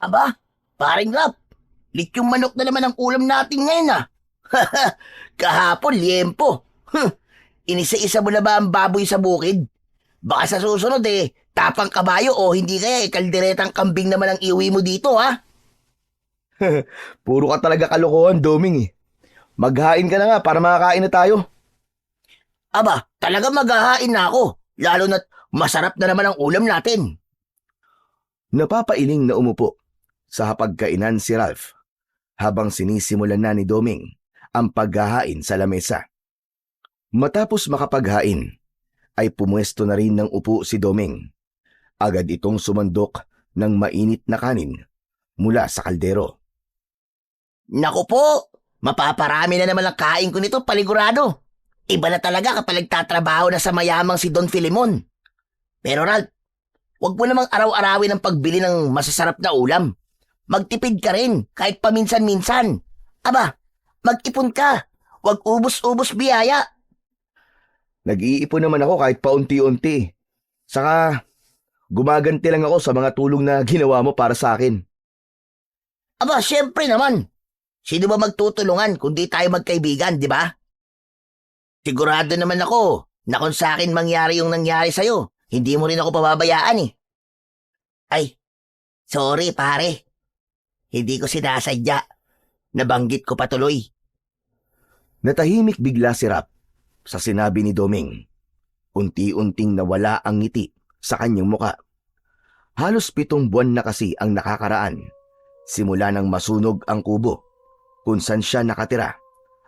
Aba, paring Rap, lityong manok na naman ang ulam natin ngayon ah. Kahapon, liempo. Inisa-isa mo na ba ang baboy sa bukid? Baka sa susunod tapang kabayo o hindi kaya kalderetang kambing naman ang iuwi mo dito ha? Puro ka talaga kalokohan, Doming eh. Maghain ka na nga para makakain na tayo. Aba, talaga maghahain na ako. Lalo na't masarap na naman ang ulam natin. Napapailing na umupo sa hapagkainan si Ralph habang sinisimulan na ni Doming ang paghahain sa lamesa. Matapos makapaghain, ay pumuesto na rin ng upo si Doming. Agad itong sumandok ng mainit na kanin mula sa kaldero. Naku po, mapaparami na naman ang kain ko nito paligurado. Iba na talaga kapag nagtatrabaho na sa mayamang si Don Filemon. Pero Ralph, huwag mo namang araw-arawin ang pagbili ng masasarap na ulam. Magtipid ka rin kahit paminsan-minsan. Aba, mag-ipon ka. Huwag ubos-ubos biyaya. Nag-iipon naman ako kahit paunti-unti. Saka, gumaganti lang ako sa mga tulong na ginawa mo para sa akin. Aba, syempre naman. Sino ba magtutulungan kung di tayo magkaibigan, di ba? Sigurado naman ako na kung sa akin mangyari yung nangyari sa'yo, hindi mo rin ako pababayaan eh. Ay, sorry pare. Hindi ko sinasadya. Nabanggit ko patuloy. Natahimik bigla si Rap sa sinabi ni Doming. Unti-unting nawala ang ngiti sa kanyang muka. Halos 7 buwan na kasi ang nakakaraan simula nang masunog ang kubo kung saan siya nakatira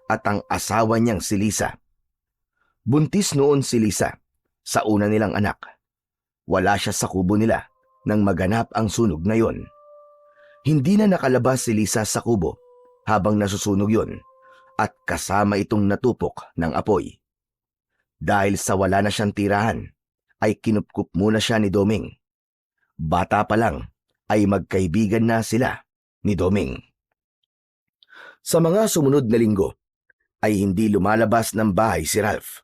at ang asawa niyang si Lisa. Buntis noon si Lisa sa una nilang anak. Wala siya sa kubo nila nang maganap ang sunog na yon. Hindi na nakalabas si Lisa sa kubo habang nasusunog yon at kasama itong natupok ng apoy. Dahil sa wala na siyang tirahan, ay kinupkup muna siya ni Doming. Bata pa lang ay magkaibigan na sila ni Doming. Sa mga sumunod na linggo ay hindi lumalabas ng bahay si Ralph.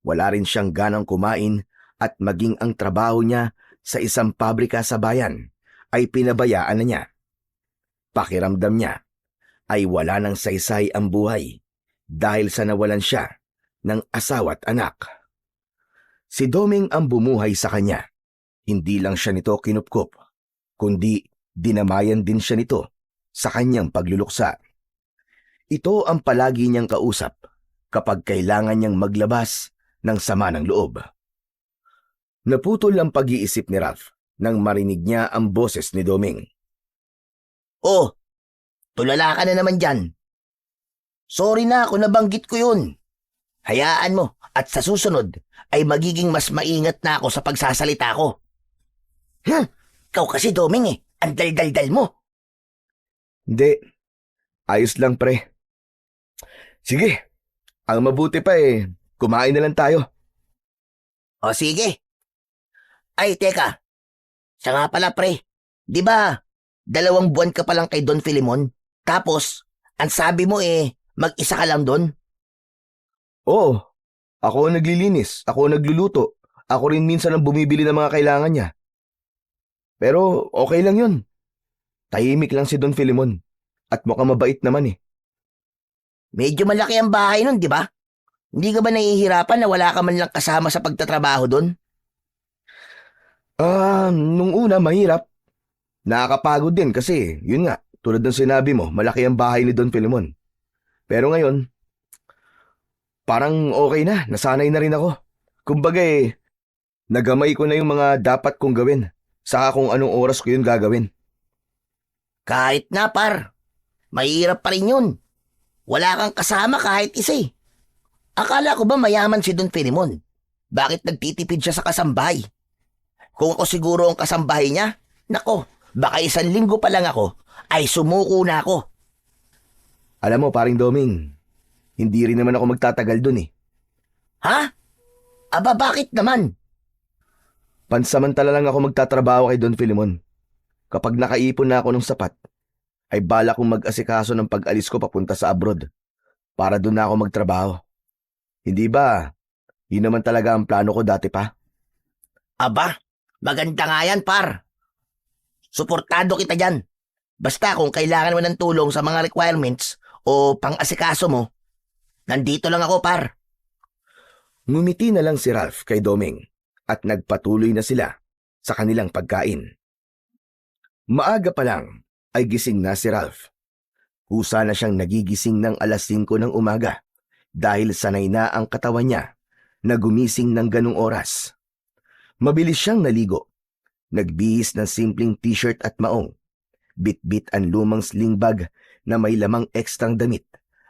Wala rin siyang ganang kumain at maging ang trabaho niya sa isang pabrika sa bayan ay pinabayaan na niya. Pakiramdam niya ay wala nang saysay ang buhay dahil sa nawalan siya ng asawa at anak. Si Doming ang bumuhay sa kanya. Hindi lang siya nito kinupkup, kundi dinamayan din siya nito sa kanyang pagluluksa. Ito ang palagi niyang kausap kapag kailangan niyang maglabas ng sama ng loob. Naputol ang pag-iisip ni Ralph nang marinig niya ang boses ni Doming. Oh, tulala ka na naman dyan. Sorry na kung nabanggit ko yun. Hayaan mo at sa susunod ay magiging mas maingat na ako sa pagsasalita ko. Ikaw kasi Doming ang daldaldal mo. Hindi, ayos lang pre. Sige, ang mabuti pa kumain na lang tayo. O sige. Ay, teka. Siya nga pala pre, di ba 2 buwan ka pa lang kay Don Filemon? Tapos, ang sabi mo mag-isa ka lang doon? Oo, ako ang naglilinis, ako ang nagluluto, ako rin minsan ang bumibili ng mga kailangan niya. Pero okay lang yun. Tahimik lang si Don Filemon at mukhang mabait naman Medyo malaki ang bahay nun, di ba? Hindi ka ba nahihirapan na wala ka man lang kasama sa pagtatrabaho doon? Nung una mahirap. Nakakapagod din kasi, yun nga, tulad ng sinabi mo, malaki ang bahay ni Don Filemon. Pero ngayon, parang okay na, nasanay na rin ako. Kumbaga nagamay ko na yung mga dapat kong gawin, saka kung anong oras ko yun gagawin. Kahit na par, mahirap pa rin yun. Wala kang kasama kahit isa Akala ko ba mayaman si Don Filemon? Bakit nagtitipid siya sa kasambahay? Kung ako siguro ang kasambahay niya, nako, baka 1 linggo pa lang ako, ay sumuko na ako. Alam mo, paring Doming, hindi rin naman ako magtatagal dun Ha? Aba bakit naman? Pansamantala lang ako magtatrabaho kay Don Filemon. Kapag nakaipon na ako ng sapat, ay bala kong mag-asikaso ng pag-alis ko papunta sa abroad para doon na ako magtrabaho. Hindi ba, yun naman talaga ang plano ko dati pa? Aba, maganda nga yan par. Suportado kita dyan. Basta kung kailangan mo ng tulong sa mga requirements o pang-asikaso mo, nandito lang ako, par. Ngumiti na lang si Ralph kay Doming at nagpatuloy na sila sa kanilang pagkain. Maaga pa lang ay gising na si Ralph. Kusa na siyang nagigising ng alas 5 ng umaga dahil sanay na ang katawan niya na gumising ng ganung oras. Mabilis siyang naligo. Nagbihis ng simpleng t-shirt at maong. Bit-bit ang lumang sling bag na may lamang ekstrang damit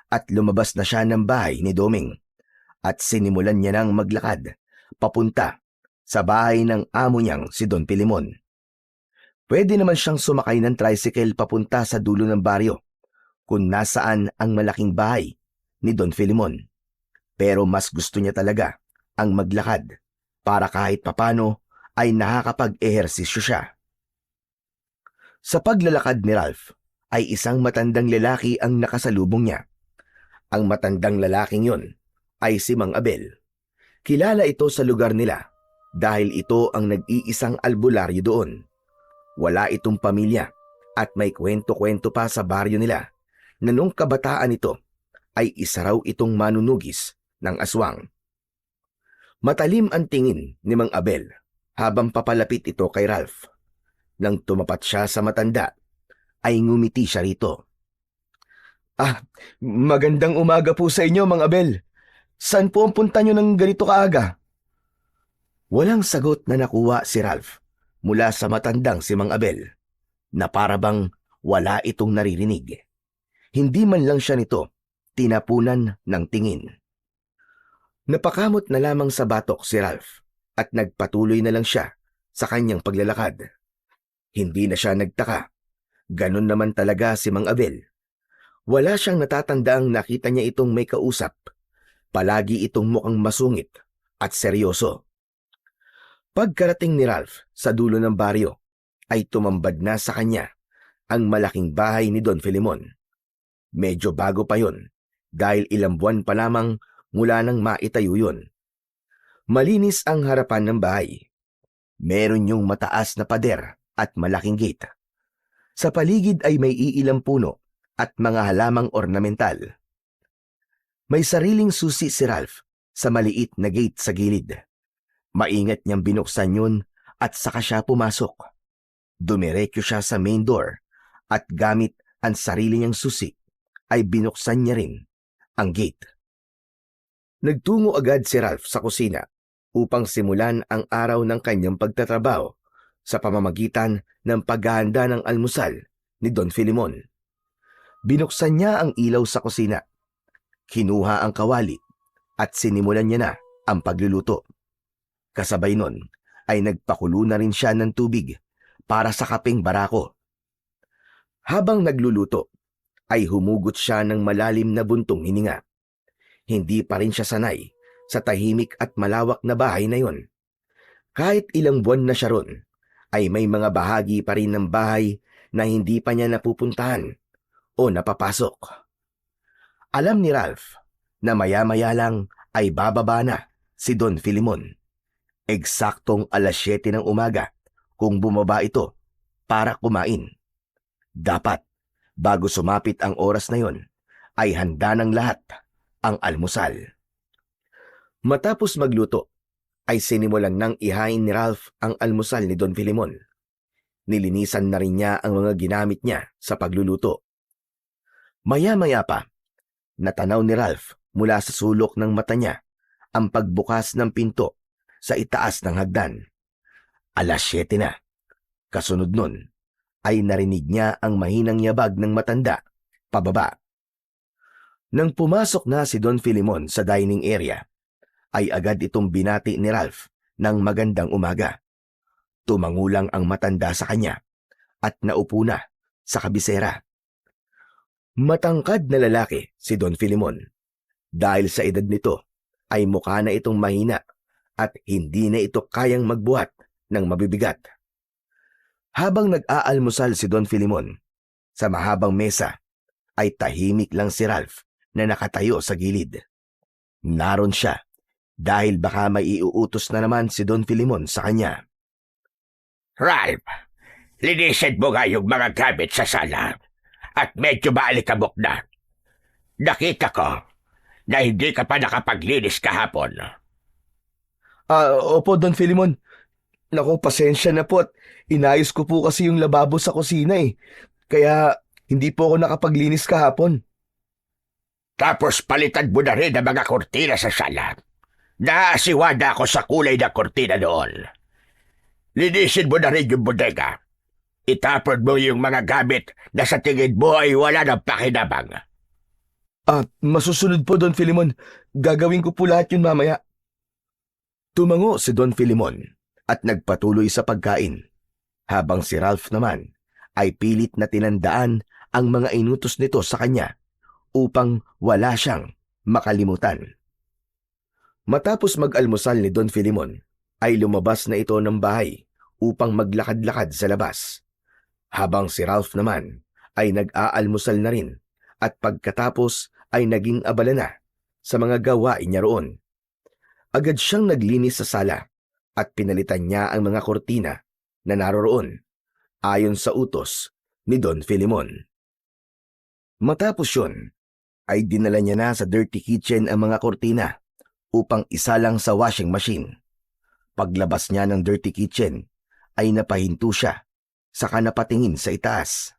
at lumabas na siya ng bahay ni Doming at sinimulan niya nang maglakad papunta sa bahay ng amo niyang si Don Filemon. Pwede naman siyang sumakay ng tricycle papunta sa dulo ng baryo kung nasaan ang malaking bahay ni Don Filemon. Pero mas gusto niya talaga ang maglakad para kahit papano ay nakakapag-ehersisyo siya. Sa paglalakad ni Ralph ay isang matandang lalaki ang nakasalubong niya. Ang matandang lalaking yon ay si Mang Abel. Kilala ito sa lugar nila dahil ito ang nag-iisang albularyo doon. Wala itong pamilya at may kwento-kwento pa sa baryo nila na nung kabataan ito ay isa raw itong manunugis ng aswang. Matalim ang tingin ni Mang Abel habang papalapit ito kay Ralph. Nang tumapat siya sa matanda, ay ngumiti siya rito. Magandang umaga po sa inyo, Mang Abel. Saan po ang punta nyo ng ganito kaaga? Walang sagot na nakuha si Ralph mula sa matandang si Mang Abel, na parabang wala itong naririnig. Hindi man lang siya nito tinapunan ng tingin. Napakamot na lamang sa batok si Ralph at nagpatuloy na lang siya sa kanyang paglalakad. Hindi na siya nagtaka. Ganon naman talaga si Mang Abel. Wala siyang natatandaang nakita niya itong may kausap. Palagi itong mukhang masungit at seryoso. Pagkarating ni Ralph sa dulo ng baryo, ay tumambad na sa kanya ang malaking bahay ni Don Filemon. Medyo bago pa yon dahil ilang buwan pa lamang mula nang maitayo yun. Malinis ang harapan ng bahay. Meron yung mataas na pader at malaking gate. Sa paligid ay may iilang puno at mga halamang ornamental. May sariling susi si Ralph sa maliit na gate sa gilid. Maingat niyang binuksan yun at saka siya pumasok. Dumiretso siya sa main door at gamit ang sarili niyang susi ay binuksan niya rin ang gate. Nagtungo agad si Ralph sa kusina upang simulan ang araw ng kanyang pagtatrabaho sa pamamagitan ng paghahanda ng almusal ni Don Filemon. Binuksan niya ang ilaw sa kusina, kinuha ang kawali at sinimulan niya na ang pagluluto. Kasabay nun ay nagpakulo na rin siya ng tubig para sa kapeng barako. Habang nagluluto ay humugot siya ng malalim na buntong hininga. Hindi pa rin siya sanay sa tahimik at malawak na bahay na yon. Kahit ilang buwan na siya ron, ay may mga bahagi pa rin ng bahay na hindi pa niya napupuntahan o napapasok. Alam ni Ralph na maya-maya lang ay bababa na si Don Filemon. Eksaktong alas 7 ng umaga kung bumaba ito para kumain. Dapat, bago sumapit ang oras na yon, ay handa ng lahat ang almusal. Matapos magluto, ay sinimulan nang ihain ni Ralph ang almusal ni Don Filemon. Nilinisan na rin niya ang mga ginamit niya sa pagluluto. Maya-maya pa, natanaw ni Ralph mula sa sulok ng mata niya ang pagbukas ng pinto sa itaas ng hagdan. Alas 7 na. Kasunod nun, ay narinig niya ang mahinang yabag ng matanda pababa. Nang pumasok na si Don Filemon sa dining area, ay agad itong binati ni Ralph ng magandang umaga. Tumangulang ang matanda sa kanya at naupo na sa kabisera. Matangkad na lalaki si Don Filemon. Dahil sa edad nito ay mukha na itong mahina at hindi na ito kayang magbuhat ng mabibigat. Habang nag-aalmusal si Don Filemon, sa mahabang mesa ay tahimik lang si Ralph na nakatayo sa gilid. Naroon siya dahil baka may iuutos na naman si Don Filemon sa kanya. Ralph, Linisin mo nga yung mga gamit sa sala at medyo maalikabok na. Nakita ko na hindi ka pa nakapaglinis kahapon. Opo, Don Filimon. Naku, pasensya na po at inayos ko po kasi yung lababo sa kusina eh. Kaya hindi po ako nakapaglinis kahapon. Tapos palitan mo na rin ang mga kortina sa sala. Naasiwada ako sa kulay ng kortina noon. Linisin mo na rin yung bodega. Itapon mo yung mga gamit na sa tingin mo ay wala ng pakinabang. Masusunod po, Don Filimon. Gagawin ko po lahat yun mamaya. Tumango si Don Filimon at nagpatuloy sa pagkain, habang si Ralph naman ay pilit na tinandaan ang mga inutos nito sa kanya upang wala siyang makalimutan. Matapos mag-almusal ni Don Filimon, ay lumabas na ito ng bahay upang maglakad-lakad sa labas, habang si Ralph naman ay nag-aalmusal na rin at pagkatapos ay naging abala na sa mga gawain niya roon. Agad siyang naglinis sa sala at pinalitan niya ang mga kortina na naroroon ayon sa utos ni Don Filimon. Matapos yun, ay dinala niya na sa dirty kitchen ang mga kortina upang isalang sa washing machine. Paglabas niya ng dirty kitchen, ay napahinto siya, saka napatingin sa itaas.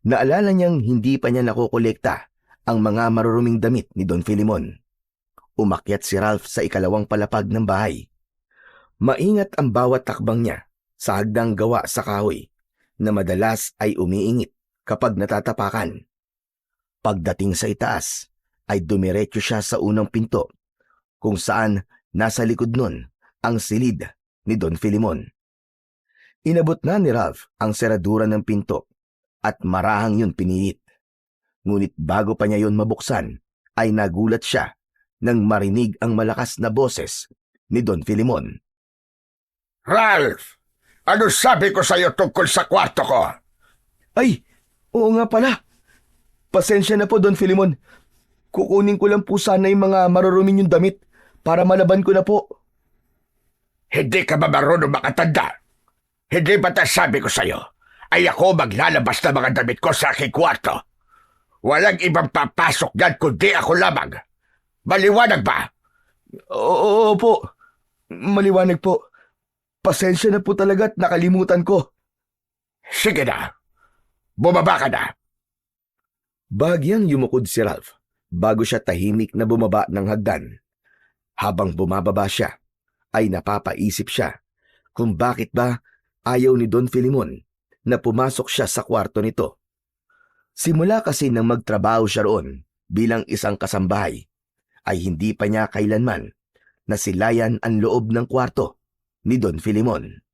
Naalala niyang hindi pa niya nakokolekta ang mga maruruming damit ni Don Filimon. Umakyat si Ralph sa ikalawang palapag ng bahay. Maingat ang bawat takbang niya sa hagdang gawa sa kahoy na madalas ay umiingit kapag natatapakan. Pagdating sa itaas, ay dumiretso siya sa unang pinto kung saan nasa likod nun ang silid ni Don Filimon. Inabot na ni Ralph ang seradura ng pinto at marahang yun pinilit. Ngunit bago pa niya yun mabuksan, ay nagulat siya nang marinig ang malakas na boses ni Don Filimon. Ralph! Ano sabi ko sa'yo tungkol sa kwarto ko? Ay, oo nga pala. Pasensya na po, Don Filimon. Kukunin ko lang po sana yung mga marurumi niyong damit para malaban ko na po. Hindi ka ba marunong makatanda? Hindi ba sabi ko sa'yo, ay ako maglalabas ng mga damit ko sa aking kwarto? Walang ibang papasok dyan kundi ako lamang. Maliwanag ba? Oo po. Maliwanag po. Pasensya na po talaga at nakalimutan ko. Sige na. Bumaba ka na. Bagyang yumukod si Ralph bago siya tahimik na bumaba ng hagdan. Habang bumababa siya, ay napapaisip siya kung bakit ba ayaw ni Don Filimon na pumasok siya sa kwarto nito. Simula kasi nang magtrabaho siya roon bilang isang kasambahay, ay hindi pa niya kailanman nasilayan ang loob ng kwarto ni Don Filimon.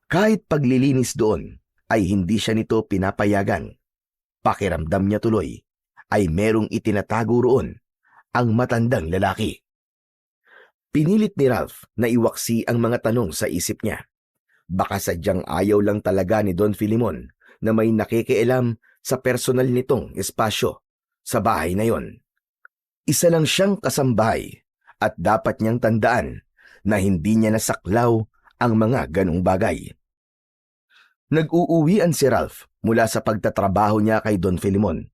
Kahit paglilinis doon ay hindi siya nito pinapayagan. Pakiramdam niya tuloy ay merong itinatago roon ang matandang lalaki. Pinilit ni Ralph na iwaksi ang mga tanong sa isip niya. Baka sadyang ayaw lang talaga ni Don Filimon na may nakikialam sa personal nitong espasyo sa bahay na yon. Isa lang siyang kasambahay at dapat niyang tandaan na hindi niya nasaklaw ang mga ganong bagay. Nag-uuwian si Ralph mula sa pagtatrabaho niya kay Don Filimon.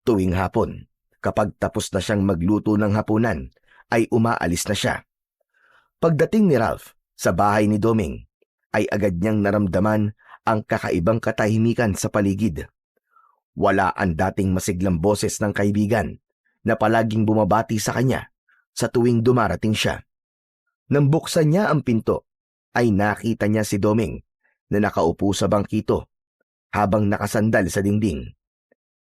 Tuwing hapon, kapag tapos na siyang magluto ng hapunan, ay umaalis na siya. Pagdating ni Ralph sa bahay ni Doming, ay agad niyang naramdaman ang kakaibang katahimikan sa paligid. Wala ang dating masiglang boses ng kaibigan na palaging bumabati sa kanya sa tuwing dumarating siya. Nang buksan niya ang pinto, ay nakita niya si Doming na nakaupo sa bangkito habang nakasandal sa dingding.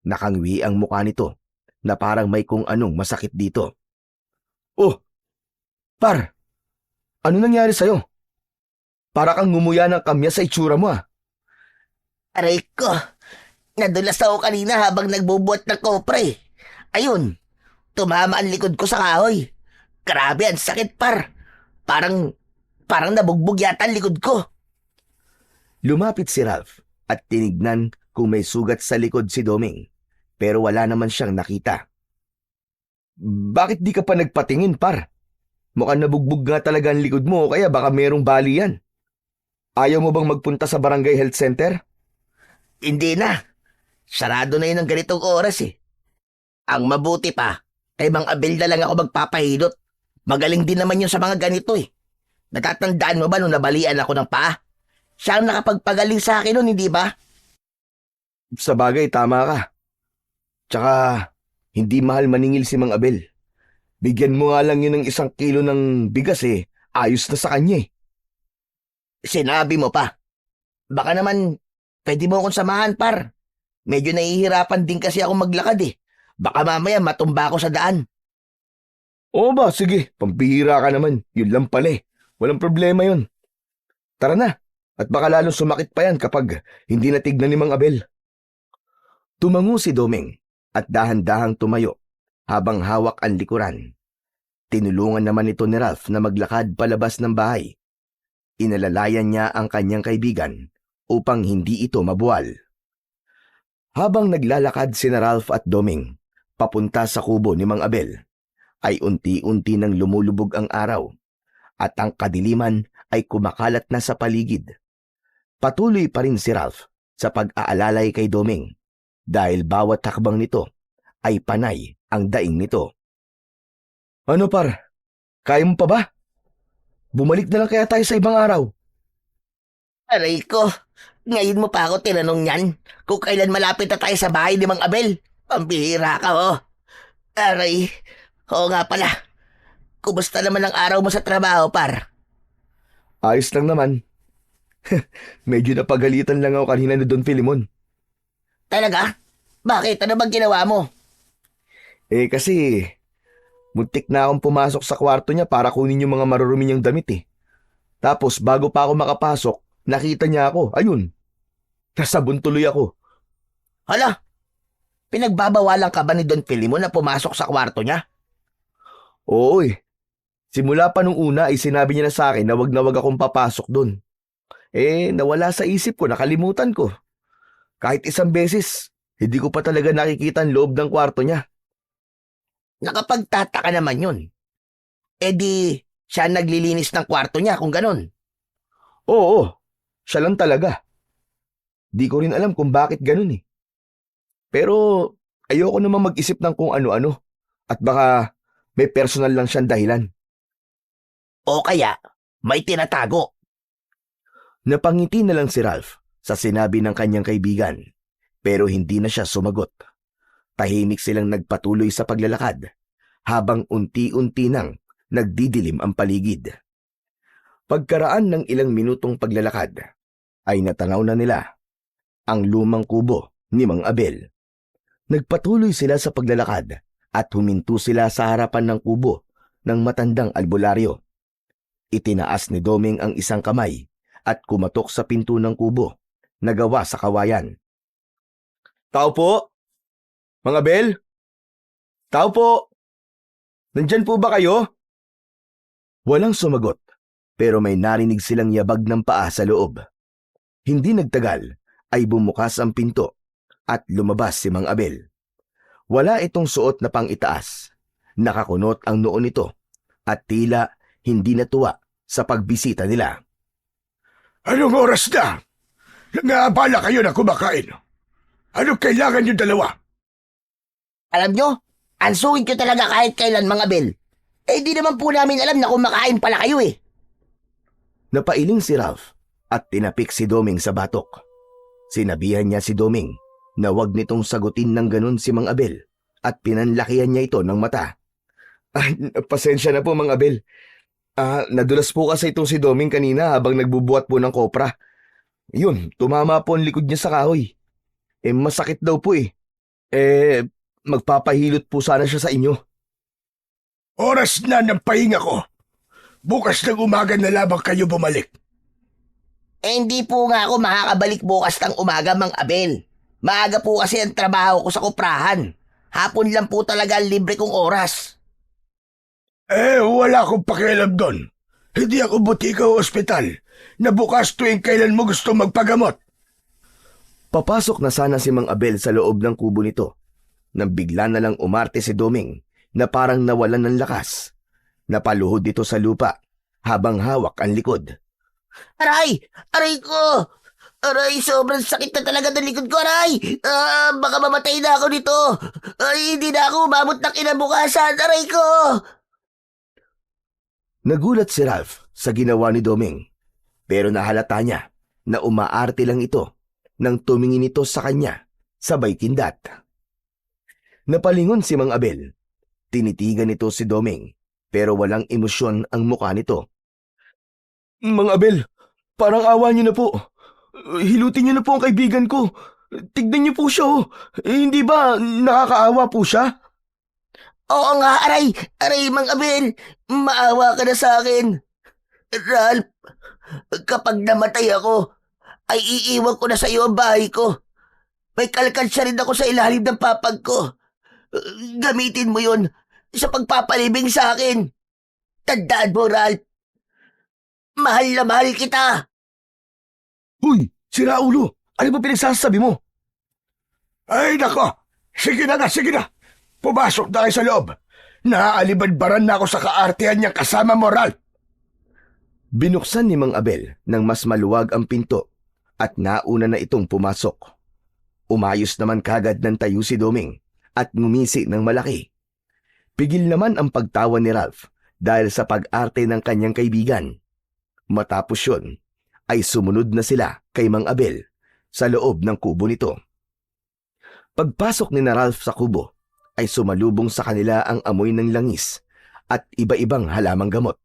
Nakangwi ang mukha nito na parang may kung anong masakit dito. Oh, par! Ano nangyari sa'yo? Para kang ngumuya ng kamya sa itsura mo ah. Aray ko, nadulas ako kanina habang nagbubuhat ng kopre. Ayun, tumama ang likod ko sa kahoy. Grabe, ang sakit par. Parang nabugbog yata ang likod ko. Lumapit si Ralph at tinignan kung may sugat sa likod si Doming, pero wala naman siyang nakita. Bakit di ka pa nagpatingin, par? Mukhang nabugbog nga talaga ang likod mo, kaya baka merong bali yan. Ayaw mo bang magpunta sa barangay health center? Hindi na. Sarado na yun ng ganitong oras eh. Ang mabuti pa, kay Mang Abel na lang ako magpapahilot. Magaling din naman yun sa mga ganito eh. Natatandaan mo ba nung nabalian ako ng paa? Siya ang nakapagpagaling sa akin nun, hindi ba? Sa bagay, tama ka. Tsaka, hindi mahal maningil si Mang Abel. Bigyan mo nga lang yun ng 1 kilo ng bigas eh. Ayos na sa kanya eh. Sinabi mo pa. Baka naman, pwede mo akong samahan, par. Medyo nahihirapan din kasi ako maglakad eh. Baka mamaya matumba ako sa daan. Oo ba, sige. Pampihira ka naman. Yun lang pala eh. Walang problema yun. Tara na. At baka lalong sumakit pa yan kapag hindi natignan ni Mang Abel. Tumango si Doming at dahan-dahang tumayo habang hawak ang likuran. Tinulungan naman ito ni Ralph na maglakad palabas ng bahay. Inalalayan niya ang kanyang kaibigan upang hindi ito mabuwal. Habang naglalakad sina Ralph at Doming papunta sa kubo ni Mang Abel, ay unti-unti nang lumulubog ang araw at ang kadiliman ay kumakalat na sa paligid. Patuloy pa rin si Ralph sa pag-aalalay kay Doming dahil bawat hakbang nito ay panay ang daing nito. Ano par? Kaya mo pa ba? Bumalik na lang kaya tayo sa ibang araw. Aray ko, ngayon mo pa ako tinanong yan kung kailan malapit na tayo sa bahay ni Mang Abel. Pambihira ka, oh. Aray, oo nga pala. Kumusta naman ang araw mo sa trabaho, par? Ayos lang naman. Medyo napagalitan lang ako kanina ni Don Filimon. Talaga? Bakit? Ano bang ginawa mo? Kasi muntik na akong pumasok sa kwarto niya para kunin yung mga marurumi niyang damit eh. Tapos bago pa ako makapasok, nakita niya ako. Ayun, nasabon tuloy ako. Hala, pinagbabawalan ka ba ni Don Filimon na pumasok sa kwarto niya? Oo eh. Simula pa nung una ay sinabi niya na sa akin na wag akong papasok doon. Nawala sa isip ko, nakalimutan ko. Kahit 1 beses, hindi ko pa talaga nakikita ang loob ng kwarto niya. Nakapagtataka naman yun. Di, siya naglilinis ng kwarto niya kung ganun. Oo, siya lang talaga. Di ko rin alam kung bakit ganun eh. Pero ayoko naman mag-isip ng kung ano-ano at baka may personal lang siyang dahilan. O kaya, may tinatago. Napangiti na lang si Ralph sa sinabi ng kanyang kaibigan pero hindi na siya sumagot. Tahimik silang nagpatuloy sa paglalakad habang unti-unti nang nagdidilim ang paligid. Pagkaraan ng ilang minutong paglalakad ay natanaw na nila ang lumang kubo ni Mang Abel. Nagpatuloy sila sa paglalakad at huminto sila sa harapan ng kubo ng matandang albularyo. Itinaas ni Doming ang isang kamay at kumatok sa pinto ng kubo na gawa sa kawayan. Tao po! Mang Abel? Tao po! Nandyan po ba kayo? Walang sumagot, pero may narinig silang yabag ng paa sa loob. Hindi nagtagal ay bumukas ang pinto at lumabas si Mang Abel. Wala itong suot na pang-itaas. Nakakunot ang noo nito at tila hindi natuwa sa pagbisita nila. Anong oras na? Nangaabala kayo na kumakain. Anong kailangan yung dalawa? Alam nyo, ansuin ko talaga kahit kailan, Mang Abel. Di naman po namin alam na kumakain pala kayo eh. Napailing si Ralph at tinapik si Doming sa batok. Sinabihan niya si Doming na wag nitong sagutin ng ganun si Mang Abel at pinanlakihan niya ito ng mata. Pasensya na po, Mang Abel. Nadulas po kasi itong si Doming kanina habang nagbubuhat po ng kopra. Yun, tumama po ang likod niya sa kahoy. Masakit daw po eh. Magpapahilot po sana siya sa inyo. Oras na ng pahinga ko. Bukas ng umaga na lamang kayo bumalik. Hindi po nga ako makakabalik bukas ng umaga, Mang Abel. Maaga po kasi ang trabaho ko sa koprahan. Hapon lang po talaga ang libre kong oras. Wala akong pakialam doon. Hindi ako butika o ospital na bukas tuwing kailan mo gusto magpagamot. Papasok na sana si Mang Abel sa loob ng kubo nito nang bigla na lang umarte si Doming na parang nawalan ng lakas. Napaluhod dito sa lupa habang hawak ang likod. Aray! Aray ko! Aray, sobrang sakit na talaga ng likod ko, aray! Baka mamatay na ako nito! Ay, hindi na ako umabot ng kinabukasan, aray ko! Nagulat si Ralph sa ginawa ni Doming, pero nahalata niya na umaarte lang ito nang tumingin ito sa kanya sabay kindat. Napalingon si Mang Abel. Tinitigan nito si Doming pero walang emosyon ang mukha nito. Mang Abel, parang awa niyo na po. Hilutin niyo na po ang kaibigan ko. Tignan niyo po siya oh. Hindi ba nakakaawa po siya? Oo nga, aray! Aray, Mang Abel! Maawa ka na sa akin! Ralph, kapag namatay ako, ay iiwan ko na sa iyo ang bahay ko. May kalkansya rin ako sa ilalim ng papag ko. Gamitin mo yun sa pagpapalibing sa akin. Tandaan mo, Ralph. Mahal na mahal kita. Huy, si Raulo, ano ba pinagsasabi mo? Ay, nako! Sige na, sige na! Pumasok na kayo sa loob! Naaalibadbaran na ako sa kaartehan niyang kasama mo, Ralph! Binuksan ni Mang Abel nang mas maluwag ang pinto at nauna na itong pumasok. Umayos naman kagad ng tayo si Doming at ngumisi ng malaki. Pigil naman ang pagtawa ni Ralph dahil sa pag-arte ng kanyang kaibigan. Matapos yun, ay sumunod na sila kay Mang Abel sa loob ng kubo nito. Pagpasok ni na Ralph sa kubo, ay sumalubong sa kanila ang amoy ng langis at iba-ibang halamang gamot.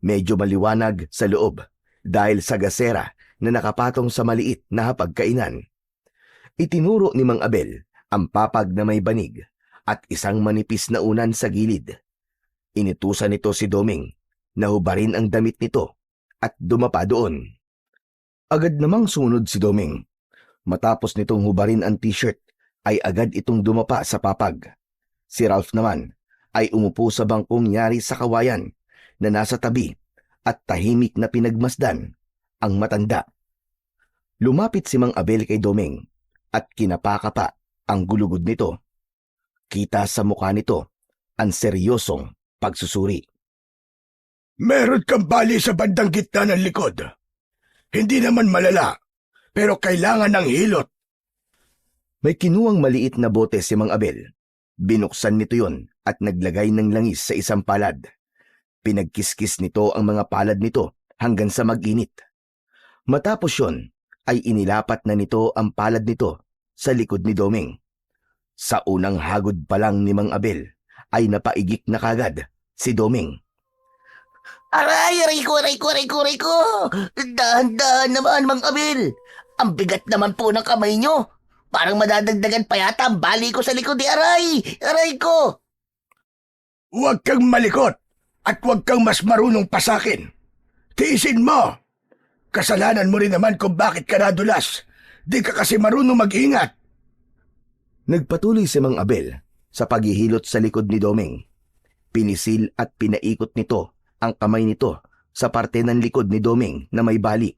Medyo maliwanag sa loob dahil sa gasera na nakapatong sa maliit na hapagkainan. Itinuro ni Mang Abel ang papag na may banig at isang manipis na unan sa gilid. Inutusan nito si Doming na hubarin ang damit nito at dumapa doon. Agad namang sunod si Doming. Matapos nitong hubarin ang t-shirt, ay agad itong dumapa sa papag. Si Ralph naman ay umupo sa bangkong yari sa kawayan na nasa tabi at tahimik na pinagmasdan ang matanda. Lumapit si Mang Abel kay Doming at kinapakapa ang gulugod nito. Kita sa mukha nito ang seryosong pagsusuri. Meron kang bali sa bandang gitna ng likod. Hindi naman malala, pero kailangan ng hilot. May kinuwang maliit na bote si Mang Abel. Binuksan nito yon at naglagay ng langis sa isang palad. Pinagkiskis nito ang mga palad nito hanggang sa mag-init. Matapos yon, ay inilapat na nito ang palad nito sa likod ni Doming. Sa unang hagod pa lang ni Mang Abel, ay napaigik na kagad si Doming. Aray, aray ko, aray ko, aray ko, aray ko! Dahan-dahan naman, Mang Abel! Ang bigat naman po ng kamay nyo! Parang madadagdagan pa yata ang bali ko sa likod ni aray! Aray ko! Huwag kang malikot at huwag kang mas marunong pa sa akin. Tiisin mo! Kasalanan mo rin naman kung bakit ka nadulas. Di ka kasi marunong mag-ingat. Nagpatuloy si Mang Abel sa paghihilot sa likod ni Doming. Pinisil at pinaikot nito ang kamay nito sa parte ng likod ni Doming na may bali.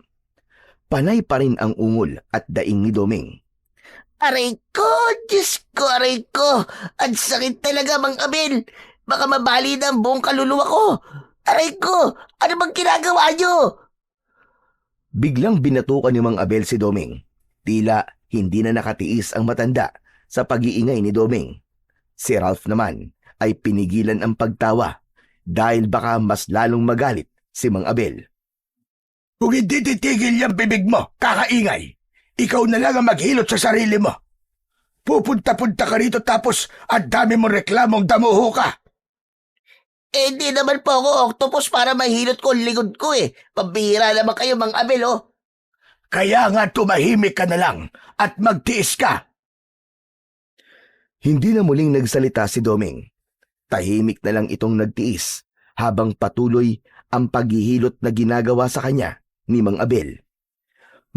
Panay pa rin ang ungol at daing ni Doming. Aray ko! Diyos ko, aray ko! Ang sakit talaga, Mang Abel! Baka mabali na ang buong kaluluwa ko! Aray ko! Ano bang ginagawa nyo? Biglang binatukan ni Mang Abel si Doming. Tila hindi na nakatiis ang matanda sa pag-iingay ni Doming. Si Ralph naman ay pinigilan ang pagtawa dahil baka mas lalong magalit si Mang Abel. Kung hindi titigil yung bibig mo, kakaingay, ikaw na lang ang maghilot sa sarili mo. Pupunta-punta ka rito tapos ang dami mong reklamong damuho ka. Eh, di naman po ako octopus para mahilot ko ang likod ko eh. Pambihira naman kayo, Mang Abel, oh. Kaya nga tumahimik ka na lang at magtiis ka. Hindi na muling nagsalita si Doming. Tahimik na lang itong nagtiis habang patuloy ang paghihilot na ginagawa sa kanya ni Mang Abel.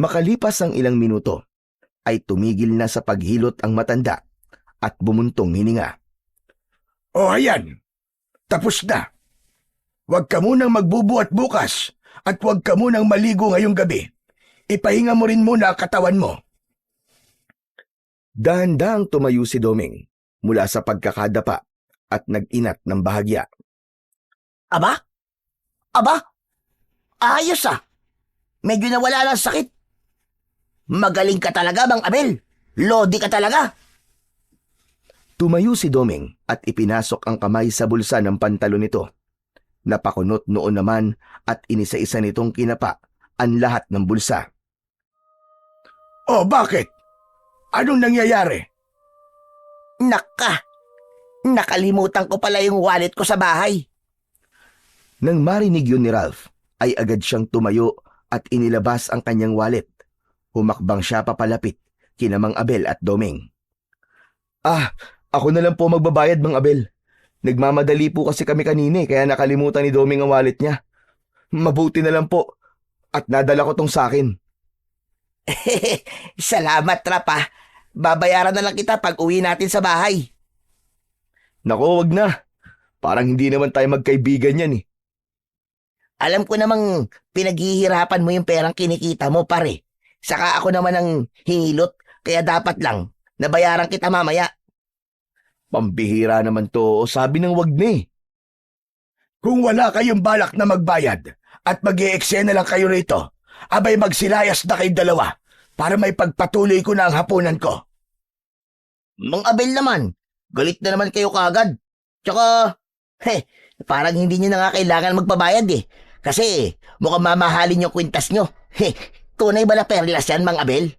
Makalipas ang ilang minuto, ay tumigil na sa paghilot ang matanda at bumuntong hininga. O ayan, tapos na. Huwag ka munang magbubuhat bukas at huwag ka munang maligo ngayong gabi. Ipahinga mo rin muna ang katawan mo. Dahan-dahang tumayo si Doming mula sa pagkakadapa at nag-inat ng bahagya. Aba? Aba? Ayos ah. medyo nawala ng sakit. Magaling ka talaga, Mang Abel. Lodi ka talaga. Tumayo si Doming at ipinasok ang kamay sa bulsa ng pantalon nito. Napakunot noon naman at inisa-isa nitong kinapa ang lahat ng bulsa. Oh, bakit? Anong nangyayari? Naka, nakalimutan ko pala yung wallet ko sa bahay. Nang marinig yun ni Ralph, ay agad siyang tumayo at inilabas ang kanyang wallet. Humakbang siya papalapit kina Mang Abel at Doming. Ako na lang po magbabayad, Mang Abel. Nagmamadali po kasi kami kanina kaya nakalimutan ni Doming ang wallet niya. Mabuti na lang po at nadala ko tong sakin. Salamat, Rap ah. Babayaran na lang kita pag uwi natin sa bahay. Nako, wag na. Parang hindi naman tayo magkaibigan yan eh. Alam ko namang pinaghihirapan mo yung perang kinikita mo, pare. Saka ako naman ang hingilot, kaya dapat lang nabayaran kita mamaya. Pambihira naman to, sabi ng wag na eh. Kung wala kayong balak na magbayad at mag-i-eksena lang kayo rito, abay magsilayas na kayong dalawa para may pagpatuloy ko na ang hapunan ko. Mang Abel naman, galit na naman kayo kagad. Tsaka, parang hindi nyo na nga kailangan magpabayad eh. Kasi mukhang mamahalin yung kwintas nyo. Tunay ba na perlas yan, Mang Abel?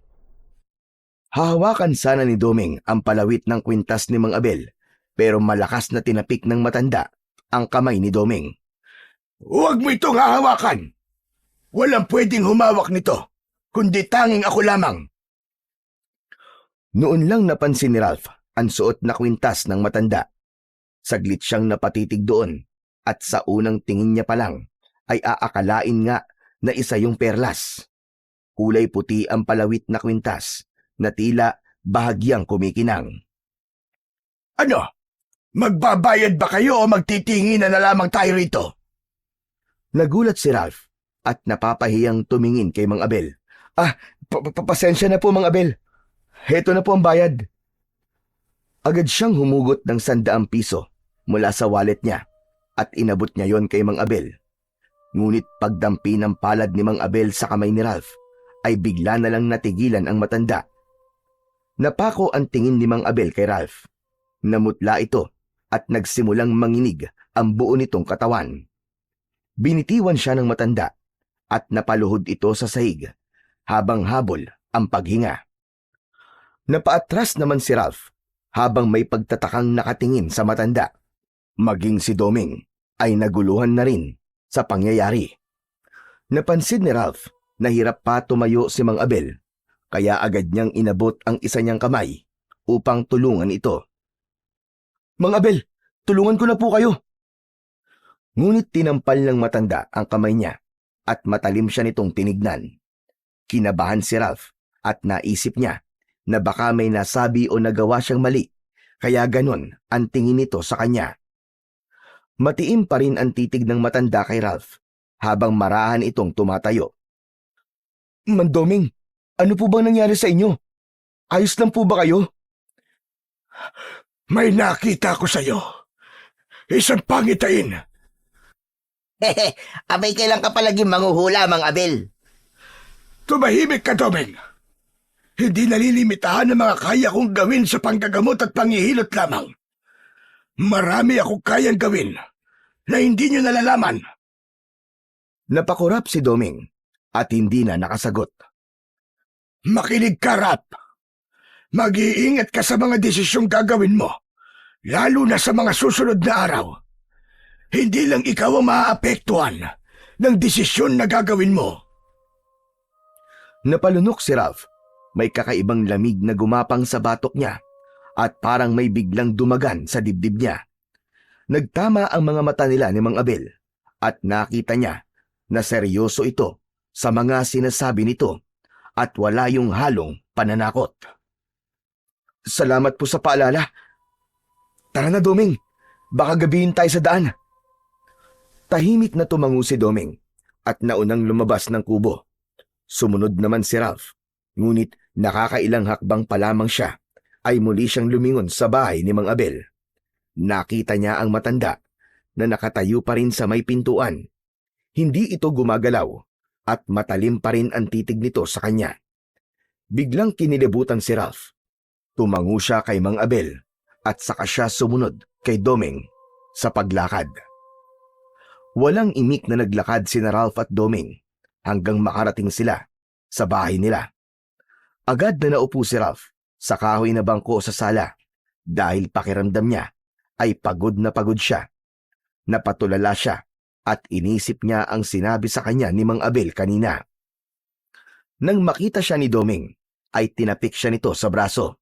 Hahawakan sana ni Doming ang palawit ng kwintas ni Mang Abel, pero malakas na tinapik ng matanda ang kamay ni Doming. Huwag mo itong hahawakan. Walang pwedeng humawak nito, kundi tanging ako lamang. Noon lang napansin ni Ralph ang suot na kwintas ng matanda. Saglit siyang napatitig doon at sa unang tingin niya pa lang ay aakalain nga na isa yung perlas. Kulay puti ang palawit na kwintas na tila bahagyang kumikinang. Ano? Magbabayad ba kayo o magtitinginan na lamang tayo rito? Nagulat si Ralph at napapahiyang tumingin kay Mang Abel. Pasensya na po, Mang Abel. Heto na po ang bayad. Agad siyang humugot ng 100 piso mula sa wallet niya at inabot niya yon kay Mang Abel. Ngunit pagdampi ng palad ni Mang Abel sa kamay ni Ralph ay bigla na lang natigilan ang matanda. Napako ang tingin ni Mang Abel kay Ralph. Namutla ito at nagsimulang manginig ang buo nitong katawan. Binitiwan siya ng matanda at napaluhod ito sa sahig habang habol ang paghinga. Napaatras naman si Ralph habang may pagtatakang nakatingin sa matanda. Maging si Doming ay naguluhan na rin sa pangyayari. Napansin ni Ralph na hirap pa tumayo si Mang Abel, kaya agad niyang inabot ang isa niyang kamay upang tulungan ito. Mang Abel, tulungan ko na po kayo. Ngunit tinampal ng matanda ang kamay niya at matalim siya nitong tinignan. Kinabahan si Ralph at naisip niya na baka may nasabi o nagawa siyang mali, kaya ganon ang tingin nito sa kanya. Matiim pa rin ang titig ng matanda kay Ralph habang marahan itong tumatayo. Mandoming, ano po bang nangyari sa inyo? Ayos lang po ba kayo? May nakita ko sa iyo. Isang pangitain. Abay kailan ka palagi manghuhula, Mang Abel? Tumahimik ka, Doming. Hindi nalilimitahan ang mga kaya kong gawin sa panggagamot at pangihilot lamang. Marami akong kayang gawin na hindi nyo nalalaman. Napakurap si Doming at hindi na nakasagot. Makinig ka, Rap. Mag-iingat ka sa mga desisyong gagawin mo, lalo na sa mga susunod na araw. Hindi lang ikaw ang maaapektuhan ng desisyon na gagawin mo. Napalunok si Ralph. May kakaibang lamig na gumapang sa batok niya at parang may biglang dumagan sa dibdib niya. Nagtama ang mga mata nila ni Mang Abel at nakita niya na seryoso ito sa mga sinasabi nito at wala yung halong pananakot. Salamat po sa paalala. Tara na, Doming. Baka gabihin tayo sa daan. Tahimik na tumango si Doming at naunang lumabas ng kubo. Sumunod naman si Ralph. Ngunit nakakailang hakbang pa lamang siya ay muli siyang lumingon sa bahay ni Mang Abel. Nakita niya ang matanda na nakatayo pa rin sa may pintuan. Hindi ito gumagalaw at matalim pa rin ang titig nito sa kanya. Biglang kinilibutan si Ralph. Tumango siya kay Mang Abel at saka siya sumunod kay Doming sa paglakad. Walang imik na naglakad sina Ralph at Doming hanggang makarating sila sa bahay nila. Agad na naupo si Ralph sa kahoy na bangko sa sala dahil pakiramdam niya ay pagod na pagod siya. Napatulala siya at inisip niya ang sinabi sa kanya ni Mang Abel kanina. Nang makita siya ni Doming, ay tinapik siya nito sa braso.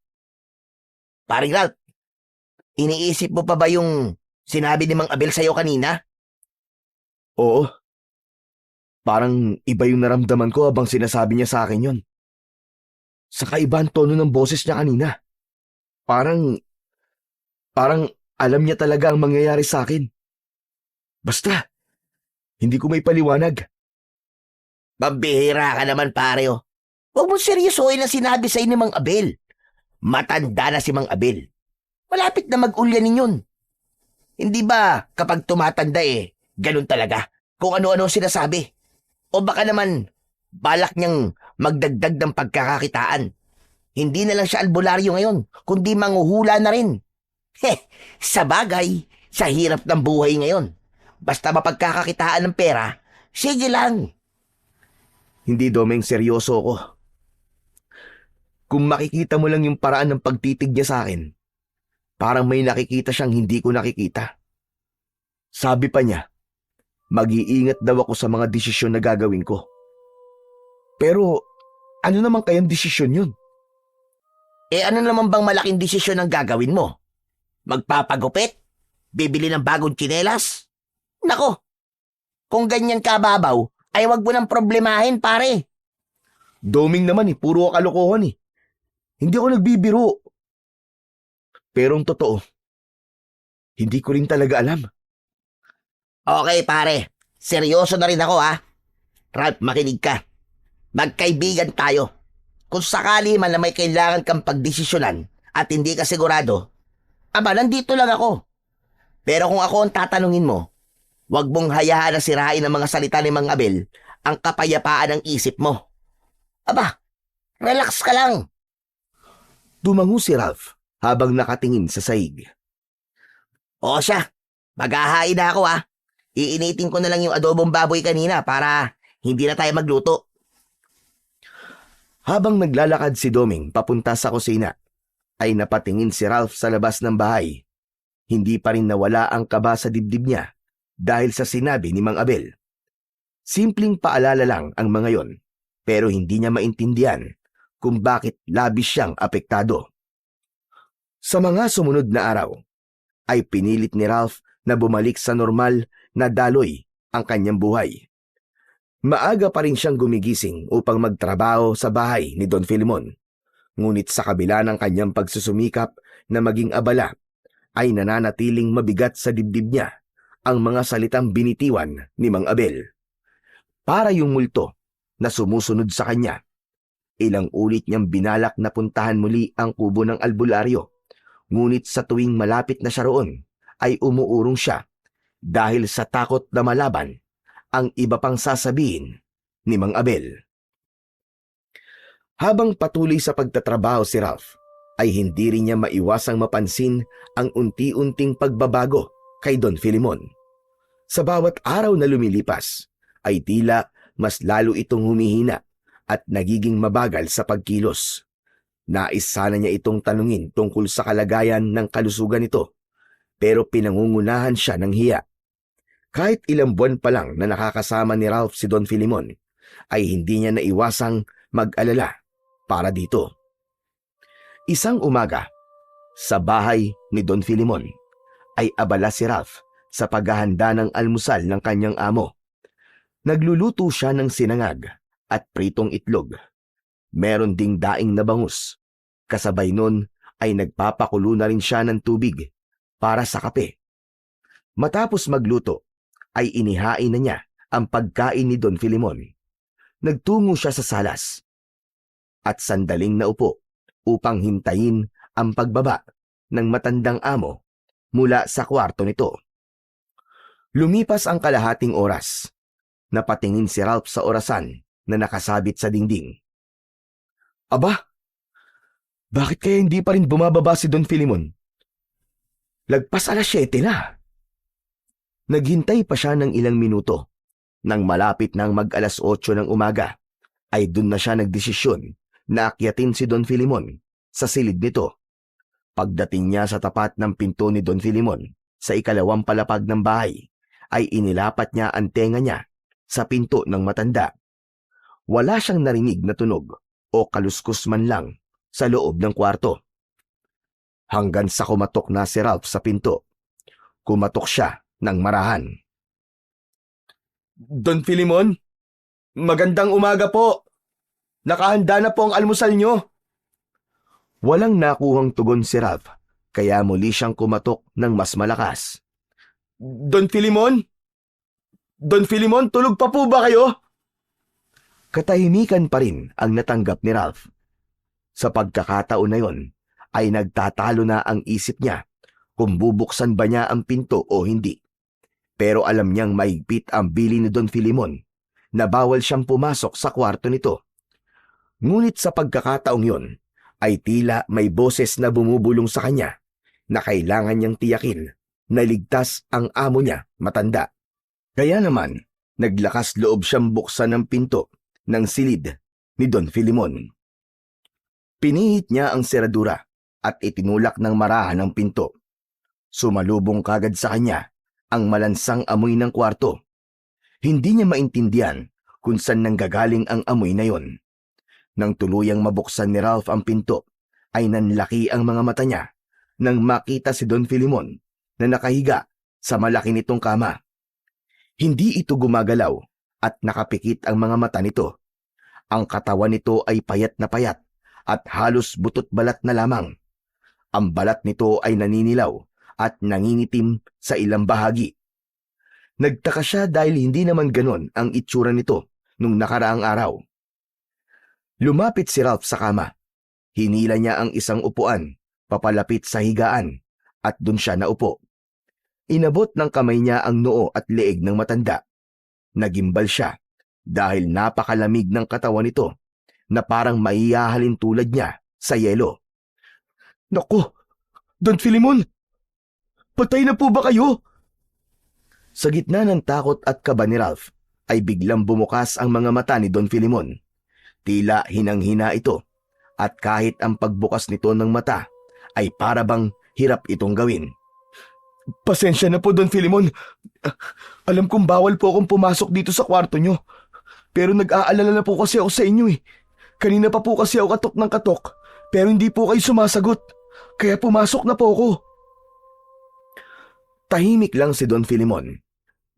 Paring Ralph, iniisip mo pa ba yung sinabi ni Mang Abel sa'yo kanina? Oo. Parang iba yung naramdaman ko habang sinasabi niya sa akin yon. Sa kaibang tono ng boses niya kanina. Parang alam niya talaga ang mangyayari sa akin. Basta, hindi ko may paliwanag. Pambihira ka naman, pare, oh. Huwag mo seryosohin ang sinabi sa'yo ni Mang Abel. Matanda na si Mang Abel. Malapit na mag-ulyanin yun. Hindi ba kapag tumatanda ganun talaga kung ano-ano sinasabi? O baka naman balak niyang magdagdag ng pagkakakitaan. Hindi na lang siya albularyo ngayon, kundi manghuhula na rin. Sa bagay, sa hirap ng buhay ngayon. Basta mapagkakakitaan ng pera, sige lang. Hindi, Domeng, seryoso ko. Kung makikita mo lang yung paraan ng pagtitig niya sa akin, parang may nakikita siyang hindi ko nakikita. Sabi pa niya, mag-iingat daw ako sa mga desisyon na gagawin ko. Pero ano naman kayang desisyon yun? Ano naman bang malaking desisyon ang gagawin mo? Magpapagupit? Bibili ng bagong tsinelas? Nako, kung ganyan kababaw, ay wag mo nang problemahin, pare. Doming naman puro kalokohan Hindi ako nagbibiro. Pero ang totoo, hindi ko rin talaga alam. Okay, pare. Seryoso na rin ako, ha? Ralph, makinig ka. Magkaibigan tayo. Kung sakali man na may kailangan kang pagdesisyonan at hindi ka sigurado, nandito lang ako. Pero kung ako ang tatanungin mo, huwag mong hayaan na sirain ng mga salita ni Mang Abel ang kapayapaan ng isip mo. Relax ka lang. Tumango si Ralph habang nakatingin sa sahig. O siya, maghahain na ako, ha? Iinitin ko na lang yung adobong baboy kanina para hindi na tayo magluto. Habang naglalakad si Doming papunta sa kusina, ay napatingin si Ralph sa labas ng bahay. Hindi pa rin nawala ang kaba sa dibdib niya dahil sa sinabi ni Mang Abel. Simpleng paalala lang ang mga yon, pero hindi niya maintindihan kung bakit labis siyang apektado. Sa mga sumunod na araw, ay pinilit ni Ralph na bumalik sa normal na daloy ang kanyang buhay. Maaga pa rin siyang gumigising upang magtrabaho sa bahay ni Don Filemon. Ngunit sa kabila ng kanyang pagsusumikap na maging abala, ay nananatiling mabigat sa dibdib niya ang mga salitang binitiwan ni Mang Abel. Para yung multo na sumusunod sa kanya, ilang ulit niyang binalak na puntahan muli ang kubo ng albularyo. Ngunit sa tuwing malapit na siya roon, ay umuurong siya dahil sa takot na malaban ang iba pang sasabihin ni Mang Abel. Habang patuloy sa pagtatrabaho si Ralph, ay hindi rin niya maiwasang mapansin ang unti-unting pagbabago kay Don Filemon. Sa bawat araw na lumilipas, ay tila mas lalo itong humihina at nagiging mabagal sa pagkilos. Nais sana niya itong tanungin tungkol sa kalagayan ng kalusugan nito, pero pinangungunahan siya ng hiya. Kahit ilang buwan pa lang na nakakasama ni Ralph si Don Filemon, ay hindi niya naiwasang mag-alala para dito. Isang umaga, sa bahay ni Don Filemon, ay abala si Ralph sa paghahanda ng almusal ng kanyang amo. Nagluluto siya ng sinangag at pritong itlog. Meron ding daing na bangus. Kasabay nun ay nagpapakulo na rin siya ng tubig para sa kape. Matapos magluto, ay inihain na niya ang pagkain ni Don Filemon. Nagtungo siya sa salas at sandaling naupo upang hintayin ang pagbaba ng matandang amo mula sa kwarto nito. Lumipas ang kalahating oras Napatingin si Ralph sa orasan na nakasabit sa dingding. Aba, bakit kaya hindi pa rin bumababa si Don Filimon? Lagpas alas 7 na. Naghintay pa siya ng ilang minuto. Nang malapit ng mag-alas 8 ng umaga, ay dun na siya nagdesisyon na akyatin si Don Filimon sa silid nito. Pagdating niya sa tapat ng pinto ni Don Filimon sa ikalawang palapag ng bahay, ay inilapat niya ang tenga niya sa pinto ng matanda. Wala siyang narinig na tunog o kaluskus man lang sa loob ng kwarto. Hanggang sa kumatok na si Ralph sa pinto. Kumatok siya ng marahan. Don Filimon, magandang umaga po. Nakahanda na po ang almusal nyo. Walang nakuhang tugon si Ralph, kaya muli siyang kumatok ng mas malakas. Don Filimon? Don Filimon, tulog pa po ba kayo? Katahimikan pa rin ang natanggap ni Ralph. Sa pagkakataon na yon, ay nagtatalo na ang isip niya kung bubuksan ba niya ang pinto o hindi. Pero alam niyang mahigpit ang bili ni Don Filimon na bawal siyang pumasok sa kwarto nito. Ngunit sa pagkakataong yon, ay tila may boses na bumubulong sa kanya na kailangan niyang tiyakin na ligtas ang amo niya, matanda. Kaya naman, naglakas loob siyang buksan ang pinto ng silid ni Don Filimon. Pinihit niya ang seradura at itinulak ng marahan ang pinto. Sumalubong kagad sa kanya ang malansang amoy ng kwarto. Hindi niya maintindihan kung saan nanggagaling ang amoy na yon. Nang tuluyang mabuksan ni Ralph ang pinto, ay nanlaki ang mga mata niya nang makita si Don Filimon na nakahiga sa malaki nitong kama. Hindi ito gumagalaw at nakapikit ang mga mata nito. Ang katawan nito ay payat na payat at halos butot balat na lamang. Ang balat nito ay naninilaw at nangingitim sa ilang bahagi. Nagtaka siya dahil hindi naman ganon ang itsura nito nung nakaraang araw. Lumapit si Ralph sa kama. Hinila niya ang isang upuan, papalapit sa higaan, at dun siya naupo. Inabot ng kamay niya ang noo at leeg ng matanda. Nagimbal siya dahil napakalamig ng katawan nito na parang maihahalin tulad niya sa yelo. Naku, Don Filimon! Patay na po ba kayo? Sa gitna ng takot at kaba ni Ralph, ay biglang bumukas ang mga mata ni Don Filimon. Tila hinang-hina ito, at kahit ang pagbukas nito ng mata, ay para bang hirap itong gawin. Pasensya na po, Don Filimon. Alam kong bawal po akong pumasok dito sa kwarto nyo. Pero nag-aalala na po kasi ako sa inyo eh. Kanina pa po kasi ako katok ng katok, pero hindi po kayo sumasagot. Kaya pumasok na po ako. Tahimik lang si Don Filimon.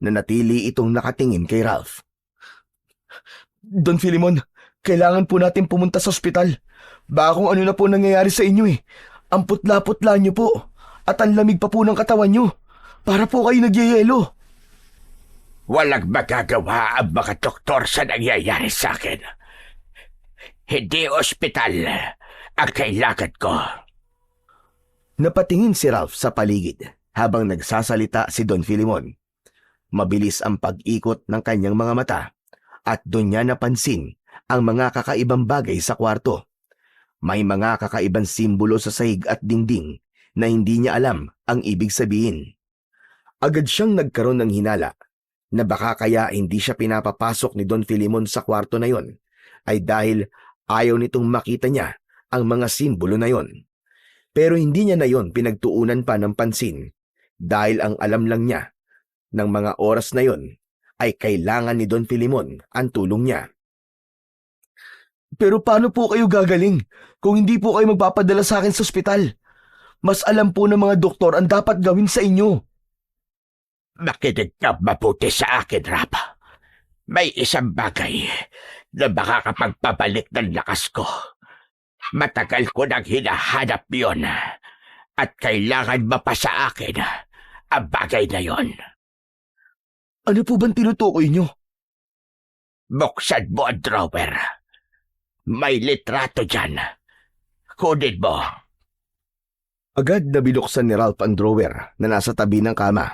Nanatili itong nakatingin kay Ralph. Don Filimon, kailangan po natin pumunta sa ospital. Baka kung ano na po nangyayari sa inyo eh. Ang putla-putla nyo po. At ang lamig pa po ng katawan nyo. Para po kayo nagyayelo. Walang magagawa ang mga doktor sa nangyayari sa akin. Hindi ospital ang kailangan ko. Napatingin si Ralph sa paligid habang nagsasalita si Don Filimon. Mabilis ang pag-ikot ng kanyang mga mata at doon niya napansin ang mga kakaibang bagay sa kwarto. May mga kakaibang simbolo sa sahig at dingding na hindi niya alam ang ibig sabihin. Agad siyang nagkaroon ng hinala na baka kaya hindi siya pinapapasok ni Don Filimon sa kwarto na yon ay dahil ayaw nitong makita niya ang mga simbolo na yon. Pero hindi niya na yon pinagtuunan pa ng pansin dahil ang alam lang niya ng mga oras na yon ay kailangan ni Don Filimon ang tulong niya. Pero paano po kayo gagaling kung hindi po kayo magpapadala sa akin sa ospital? Mas alam po ng mga doktor ang dapat gawin sa inyo. Makinig ka mabuti sa akin, Rap. May isang bagay na makakapagpabalik ng lakas ko. Matagal ko nang hinahanap yon at kailangan mapasa akin ang bagay na yon. Ano po bang tinutukoy nyo? Buksan mo ang drawer. May litrato dyan. Kunin mo. Agad na binuksan ni Ralph ang drawer na nasa tabi ng kama.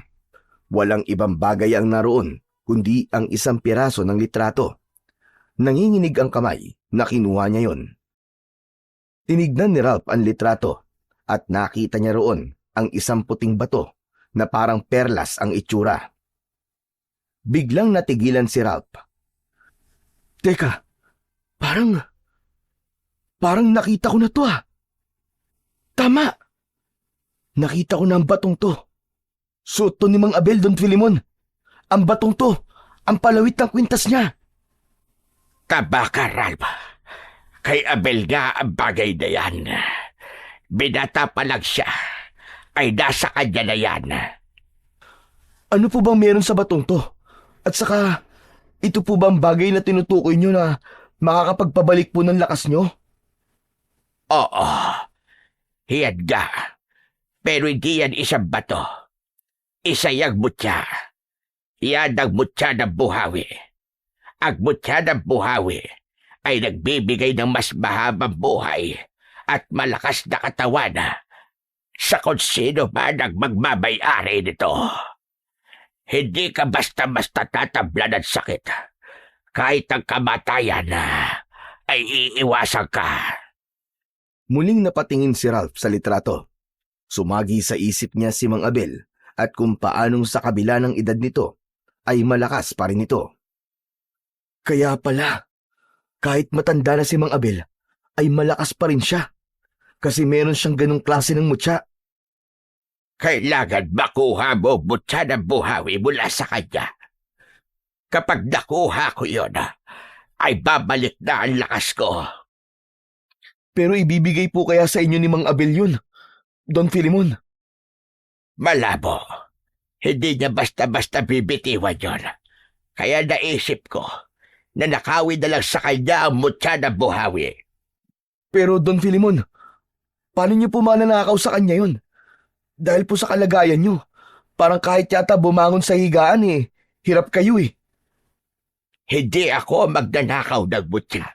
Walang ibang bagay ang naroon kundi ang isang piraso ng litrato. Nanginginig ang kamay na kinuha niya yon. Tinignan ni Ralph ang litrato at nakita niya roon ang isang puting bato na parang perlas ang itsura. Biglang natigilan si Ralph. Teka, parang nakita ko na to ah. Tama! Nakita ko na ang batong to. Suot to ni Mang Abel, Don Filimon. Ang batong to, ang palawit ng kwintas niya. Kabaka, Ralph. Kay Abel nga ang bagay na yan. Binata pa lang siya, ay nasa kanya na yan. Ano po bang meron sa batong to? At saka, ito po bang bagay na tinutukoy nyo na makakapagpabalik po ng lakas nyo? Oo, yan nga. Pero hindi yan isang bato. Isa yung mutya. Yan ang mutya ng buhawi. Ang mutya ng buhawi ay nagbibigay ng mas mahabang buhay at malakas na katawan sa kung sino man ang magmamay-ari nito. Hindi ka basta-basta tatabla ng sakit. Kahit ang kamatayan ay iiwasan ka. Muling napatingin si Ralph sa litrato. Sumagi sa isip niya si Mang Abel at kung paanong sa kabila ng edad nito ay malakas pa rin ito. Kaya pala, kahit matanda na si Mang Abel, ay malakas pa rin siya. Kasi meron siyang ganong klase ng mutya. Kailangan makuha mo mutya ng buhawi mula sa kanya. Kapag nakuha ko yun, ay babalik na ang lakas ko. Pero ibibigay po kaya sa inyo ni Mang Abel yun, Don Filimon? Malabo. Hindi niya basta-basta bibitiwan yun. Kaya naisip ko na nakawin na lang sa kanya ang mutya ng buhawi. Pero Don Filimon, paano niyo po mananakaw sa kanya yun? Dahil po sa kalagayan niyo, parang kahit yata bumangon sa higaan hirap kayo eh. Hindi ako magnanakaw ng mutya.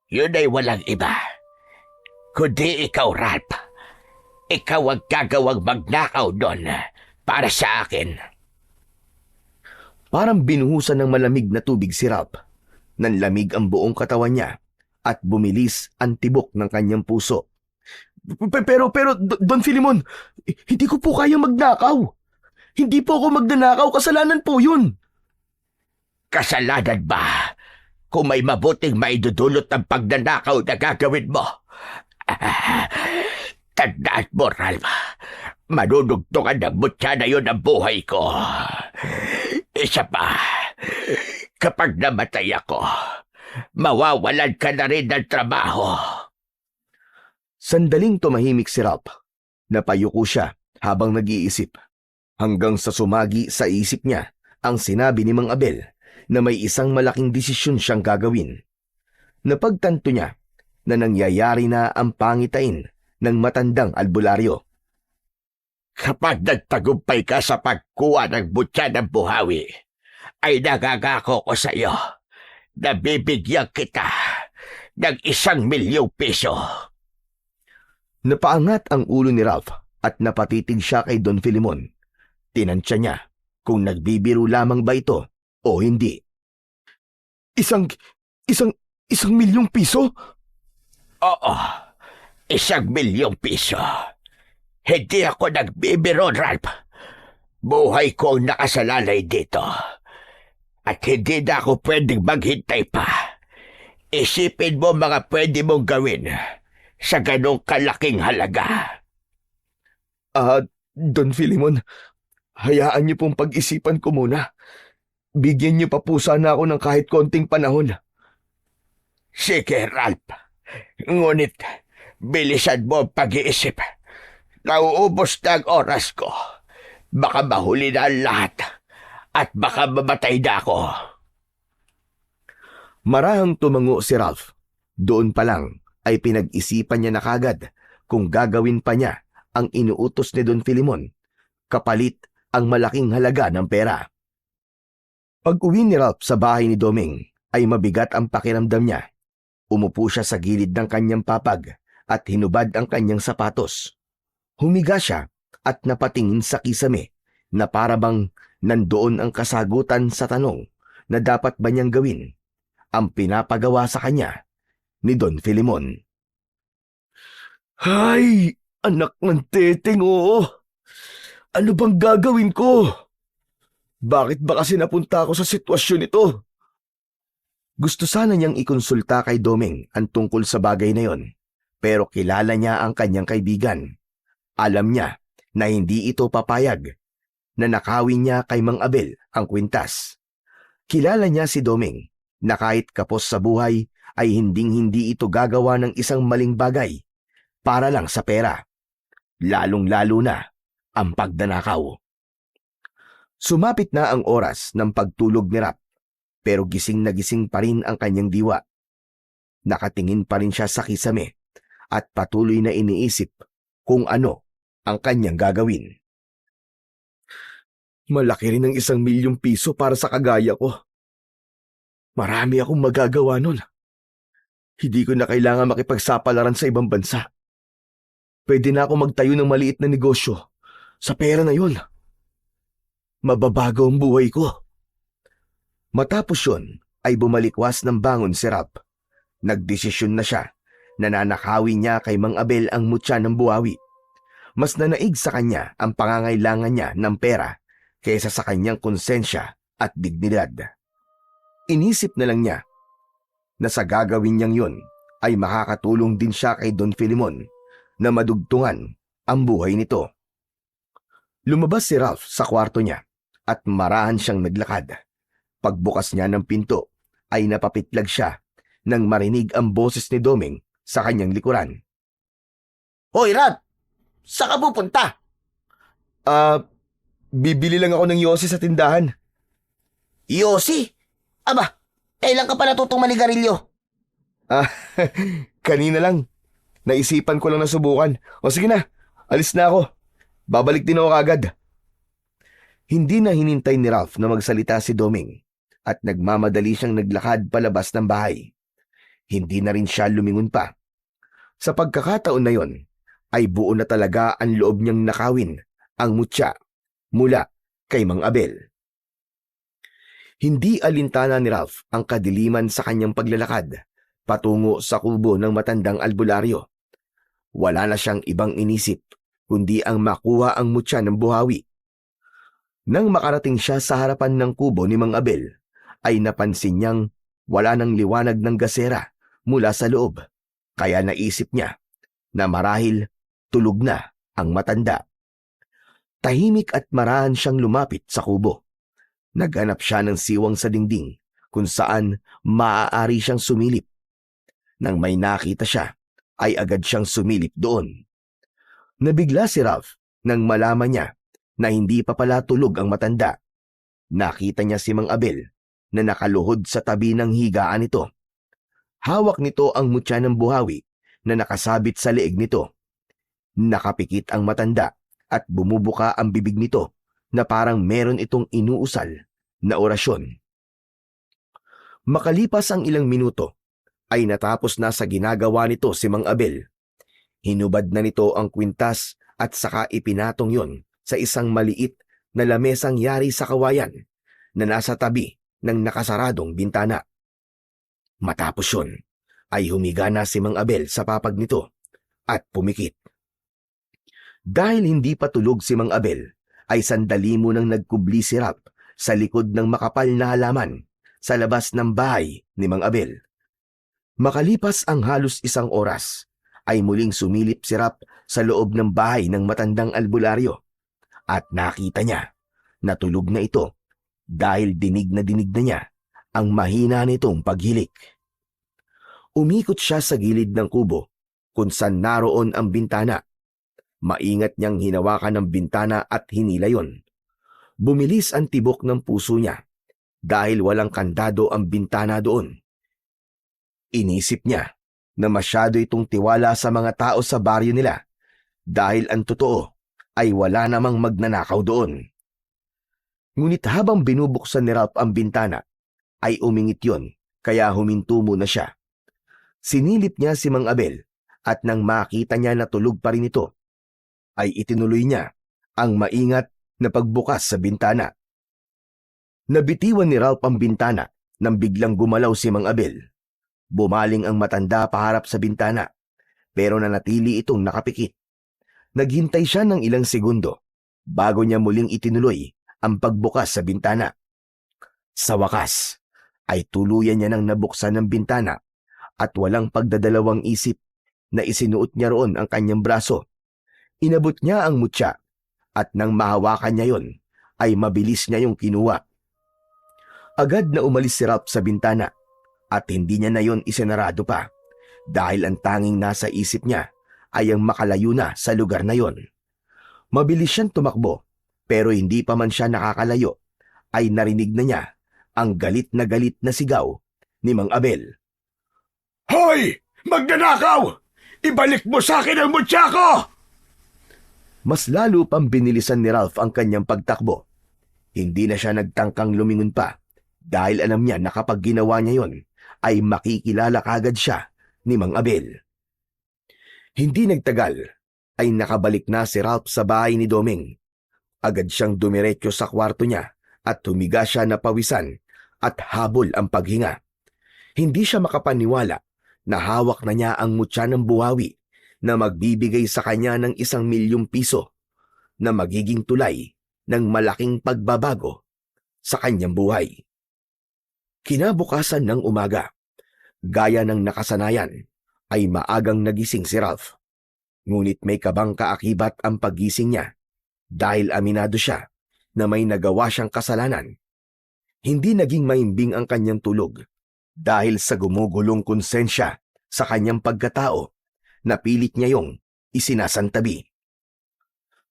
Yun ay walang iba. Kundi ikaw, Ralph. Ikaw ang gagawang magnakaw doon para sa akin. Parang binuhusan ng malamig na tubig si Ralph. Nanlamig ang buong katawan niya at bumilis ang tibok ng kanyang puso. Pero, Don Filimon, hindi ko po kaya magnakaw. Hindi po ako magnanakaw, kasalanan po yun. Kasalanan ba? Kung may mabuting maidudulot ng pagnanakaw na gagawin mo. Tandaan mo, Ralph. Manunugtungan ng mutya na yun ang buhay ko. Isa pa, kapag namatay ako, mawawalan ka na rin ng trabaho. Sandaling tumahimik si Ralph. Napayuko siya habang nag-iisip. Hanggang sa sumagi sa isip niya ang sinabi ni Mang Abel na may isang malaking desisyon siyang gagawin. Napagtanto niya na nangyayari na ang pangitain ng matandang albularyo. Kapag nagtagumpay ka sa pagkuha ng mutya ng buhawi, ay nagagako ko sa iyo na bibigyan kita ng 1,000,000 piso. Napaangat ang ulo ni Ralph at napatitig siya kay Don Filimon. Tinansya niya kung nagbibiro lamang ba ito o hindi. Isang milyong piso? Oo, 1,000,000 piso. Hindi ako nagbibiro, Ralph. Buhay ko ang nakasalalay dito. At hindi na ako pwedeng maghintay pa. Isipin mo mga pwede mong gawin sa ganong kalaking halaga. Don Filimon, hayaan niyo pong pag-isipan ko muna. Bigyan niyo pa po sana ako ng kahit konting panahon. Sige, Ralph. Ngunit, bilisan mo ang pag-iisip. Nauubos na ang oras ko. Baka mahuli na ang lahat at baka mamatay na ako. Marahang tumango si Ralph. Doon pa lang ay pinag-isipan niya na kagad kung gagawin pa niya ang inuutos ni Don Filimon, kapalit ang malaking halaga ng pera. Pag-uwi ni Ralph sa bahay ni Doming ay mabigat ang pakiramdam niya. Umupo siya sa gilid ng kanyang papag at hinubad ang kanyang sapatos. Humiga siya at napatingin sa kisame na para bang nandoon ang kasagutan sa tanong na dapat ba niyang gawin ang pinapagawa sa kanya ni Don Filimon. Hay! Anak ng teteng, oo! Ano bang gagawin ko? Bakit ba kasi napunta ako sa sitwasyon ito? Gusto sana niyang ikonsulta kay Doming ang tungkol sa bagay na yon, pero kilala niya ang kanyang kaibigan. Alam niya na hindi ito papayag na nakawin niya kay Mang Abel ang kwintas. Kilala niya si Doming na kahit kapos sa buhay ay hinding-hindi ito gagawa ng isang maling bagay para lang sa pera. Lalong-lalo na ang pagdanakaw. Sumapit na ang oras ng pagtulog ni Rap, pero gising na gising pa rin ang kanyang diwa. Nakatingin pa rin siya sa kisame at patuloy na iniisip kung ano ang kanyang gagawin. Malaki rin ang 1,000,000 piso para sa kagaya ko. Marami akong magagawa nun. Hindi ko na kailangan makipagsapalaran sa ibang bansa. Pwede na ako magtayo ng maliit na negosyo sa pera na yun. Mababago ang buhay ko. Matapos yun ay bumalikwas ng bangon si Rap. Nagdesisyon na siya na nanakawin niya kay Mang Abel ang mutya ng buhawi. Mas nanaig sa kanya ang pangangailangan niya ng pera kaysa sa kanyang konsensya at dignidad. Inisip na lang niya na sa gagawin niyang yun ay makakatulong din siya kay Don Filimon na madugtungan ang buhay nito. Lumabas si Ralph sa kwarto niya at marahan siyang naglakad. Pagbukas niya ng pinto ay napapitlag siya nang marinig ang boses ni Doming sa kanyang likuran. Hoy, Rap! Saan ka pupunta? Bibili lang ako ng yosi sa tindahan. Yossi? Aba, kailan ka pa natutong manigarilyo? Kanina lang. Naisipan ko lang na subukan. O sige na, alis na ako. Babalik din ako agad. Hindi na hinintay ni Ralph na magsalita si Doming at nagmamadali siyang naglakad palabas ng bahay. Hindi na rin siya lumingon pa. Sa pagkakataon na yon, ay buo na talaga ang loob niyang nakawin ang mutya mula kay Mang Abel. Hindi alintana ni Ralph ang kadiliman sa kanyang paglalakad patungo sa kubo ng matandang albularyo. Wala na siyang ibang inisip kundi ang makuha ang mutya ng buhawi. Nang makarating siya sa harapan ng kubo ni Mang Abel, ay napansin niyang wala ng liwanag ng gasera mula sa loob, kaya naisip niya na marahil tulog na ang matanda. Tahimik at marahan siyang lumapit sa kubo. Naghanap siya ng siwang sa dingding kung saan maaari siyang sumilip. Nang may nakita siya, ay agad siyang sumilip doon. Nabigla si Ralph nang malaman niya na hindi pa pala tulog ang matanda. Nakita niya si Mang Abel na nakaluhod sa tabi ng higaan nito. Hawak nito ang mutya ng buhawi na nakasabit sa leeg nito. Nakapikit ang matanda at bumubuka ang bibig nito na parang meron itong inuusal na orasyon. Makalipas ang ilang minuto, ay natapos na sa ginagawa nito si Mang Abel. Hinubad na nito ang kwintas at saka ipinatong yon sa isang maliit na lamesang yari sa kawayan na nasa tabi ng nakasaradong bintana. Matapos yon, ay humiga na si Mang Abel sa papag nito at pumikit. Dahil hindi pa tulog si Mang Abel, ay sandali munang nagkubli si Rap sa likod ng makapal na halaman sa labas ng bahay ni Mang Abel. Makalipas ang halos 1 oras, ay muling sumilip si Rap sa loob ng bahay ng matandang albularyo at nakita niya na tulog na ito dahil dinig na niya ang mahina nitong paghilik. Umikot siya sa gilid ng kubo kung saan naroon ang bintana. Maingat niyang hinawakan ang bintana at hinila yon. Bumilis ang tibok ng puso niya dahil walang kandado ang bintana doon. Inisip niya na masyado itong tiwala sa mga tao sa baryo nila dahil ang totoo ay wala namang magnanakaw doon. Ngunit habang binubuksan ni Ralph ang bintana, ay umingit yon kaya huminto muna siya. Sinilip niya si Mang Abel at nang makita niya na tulog pa rin ito, ay itinuloy niya ang maingat na pagbukas sa bintana. Nabitiwan ni Ralph ang bintana nang biglang gumalaw si Mang Abel. Bumaling ang matanda paharap sa bintana, pero nanatili itong nakapikit. Naghintay siya ng ilang segundo bago niya muling itinuloy ang pagbukas sa bintana. Sa wakas, ay tuluyan niya nang nabuksan ng bintana at walang pagdadalawang isip na isinuot niya roon ang kanyang braso. Inabot niya ang mutya at nang mahawakan niya yon, ay mabilis niya yung kinuha. Agad na umalis si Ralph sa bintana at hindi niya na yon isinarado pa dahil ang tanging nasa isip niya ay ang makalayo na sa lugar na yon. Mabilis siyang tumakbo pero hindi pa man siya nakakalayo ay narinig na niya ang galit na sigaw ni Mang Abel. Hoy! Magnanakaw! Ibalik mo sa akin ang mutya ko! Mas lalo pang binilisan ni Ralph ang kanyang pagtakbo. Hindi na siya nagtangkang lumingon pa dahil alam niya na kapag ginawa niya yon ay makikilala kagad siya ni Mang Abel. Hindi nagtagal ay nakabalik na si Ralph sa bahay ni Doming. Agad siyang dumiretso sa kwarto niya at humiga siya na pawisan at habol ang paghinga. Hindi siya makapaniwala na hawak na niya ang mutya ng buhawi na magbibigay sa kanya ng 1,000,000 piso na magiging tulay ng malaking pagbabago sa kanyang buhay. Kinabukasan ng umaga, gaya ng nakasanayan, ay maagang nagising si Ralph. Ngunit may kabang kaakibat ang paggising niya dahil aminado siya na may nagawa siyang kasalanan. Hindi naging maimbing ang kanyang tulog dahil sa gumugulong konsensya sa kanyang pagkatao na pilit niya yung isinasantabi.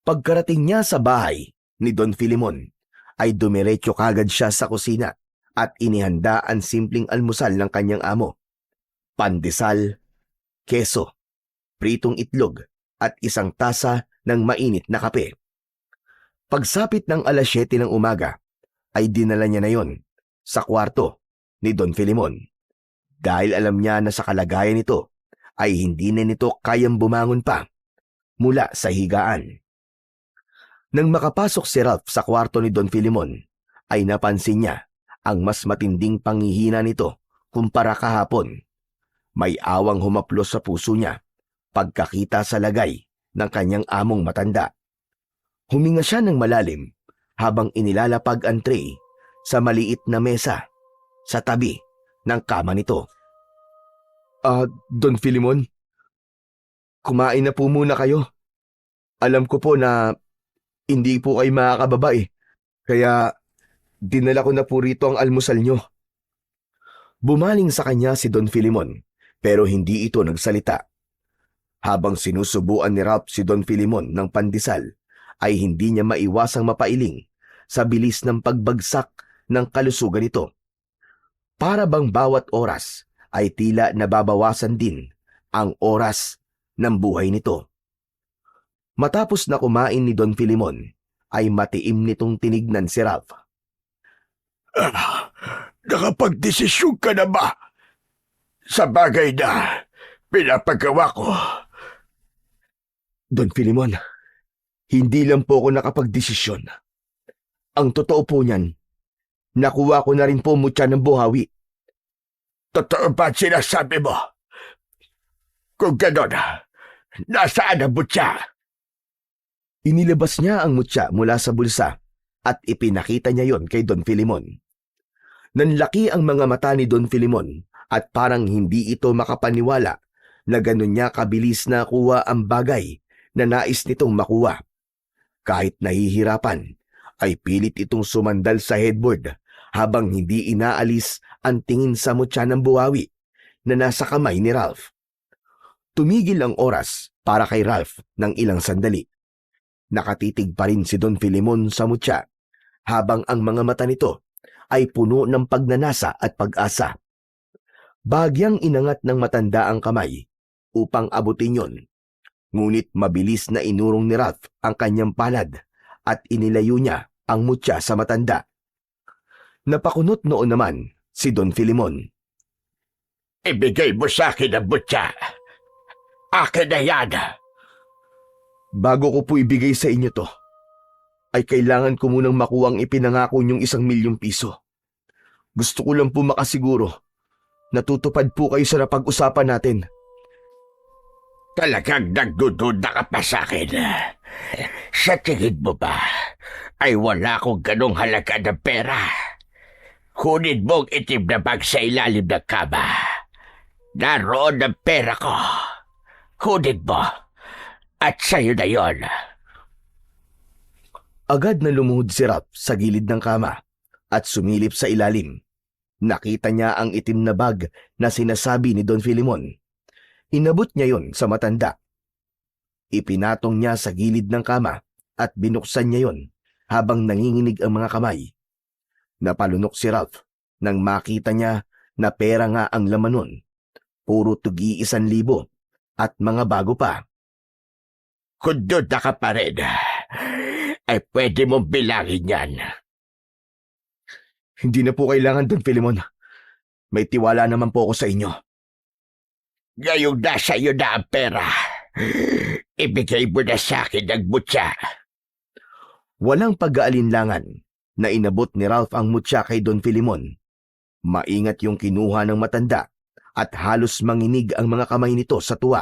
Pagkarating niya sa bahay ni Don Filimon, ay dumiretso kagad siya sa kusina at inihanda ang simpleng almusal ng kanyang amo. Pandesal, keso, pritong itlog at 1 tasa ng mainit na kape. Pagsapit ng 7:00 ng umaga, ay dinala niya na yon sa kwarto ni Don Filimon dahil alam niya na sa kalagayan nito ay hindi na nito kayang bumangon pa mula sa higaan. Nang makapasok si Ralph sa kwarto ni Don Filimon, ay napansin niya ang mas matinding panghihina nito kumpara kahapon. May awang humaplos sa puso niya pagkakita sa lagay ng kanyang among matanda. Huminga siya ng malalim habang inilalapag ang tray sa maliit na mesa sa tabi ng kama nito. Don Filimon, kumain na po muna kayo. Alam ko po na hindi po kayo makakababa kaya dinala ko na po rito ang almusal nyo. Bumaling sa kanya si Don Filimon pero hindi ito nagsalita. Habang sinusubuan ni Ralph si Don Filimon ng pandesal, ay hindi niya maiwasang mapailing sa bilis ng pagbagsak ng kalusugan nito. Para bang bawat oras ay tila nababawasan din ang oras ng buhay nito. Matapos na kumain ni Don Filimon, ay matiim nitong tinignan si Ralph. Nakapagdesisyon ka na ba? Sa bagay na pinapagawa ko. Don Filimon, hindi lang po ako nakapagdesisyon. Ang totoo po niyan, nakuha ko na rin po mutya ng buhawi. Totoo ba sinasabi mo? Kung ganon, nasaan ang mutya? Inilabas niya ang mutya mula sa bulsa at ipinakita niya yon kay Don Filimon. Nanlaki ang mga mata ni Don Filimon at parang hindi ito makapaniwala na ganun niya kabilis na kuha ang bagay na nais nitong makuha. Kahit nahihirapan, ay pilit itong sumandal sa headboard habang hindi inaalis ang tingin sa mutya ng buhawi na nasa kamay ni Ralph. Tumigil ang oras para kay Ralph ng ilang sandali. Nakatitig pa rin si Don Filimon sa mutya habang ang mga mata nito ay puno ng pagnanasa at pag-asa. Bagyang inangat ng matanda ang kamay upang abutin yon. Ngunit mabilis na inurong ni Ralph ang kanyang palad at inilayo niya ang mutya sa matanda. Napakunot noon naman si Don Filimon. Ibigay mo sa akin ang mutya. Akin na yan. Bago ko po ibigay sa inyo to, ay kailangan ko munang makuha ang ipinangako niyong 1,000,000 piso. Gusto ko lang po makasiguro na tutupad po kayo sa napag-usapan natin. Talagang nagdududa ka pa sa akin. Sa tingin mo ba ay wala akong ganong halaga ng pera? Kunin mong itim na bag sa ilalim ng kama. Naroon ang pera ko. Kunin mo. At sa'yo na yon. Agad na lumuhod si Ralph sa gilid ng kama at sumilip sa ilalim. Nakita niya ang itim na bag na sinasabi ni Don Filimon. Inabot niya yon sa matanda. Ipinatong niya sa gilid ng kama at binuksan niya yon habang nanginginig ang mga kamay. Napalunok si Ralph nang makita niya na pera nga ang laman nun. Puro tugi 1,000 at mga bago pa. Kung duda ka pa rin, ay pwede mong bilangin yan. Hindi na po kailangan, Don Filimon. May tiwala naman po ako sa inyo. Ngayong nasa iyo na ang pera, ibigay mo na sa akin ang mutya. Walang pag-aalinlangan na inabot ni Ralph ang mutya kay Don Filimon. Maingat yung kinuha ng matanda at halos manginig ang mga kamay nito sa tuwa.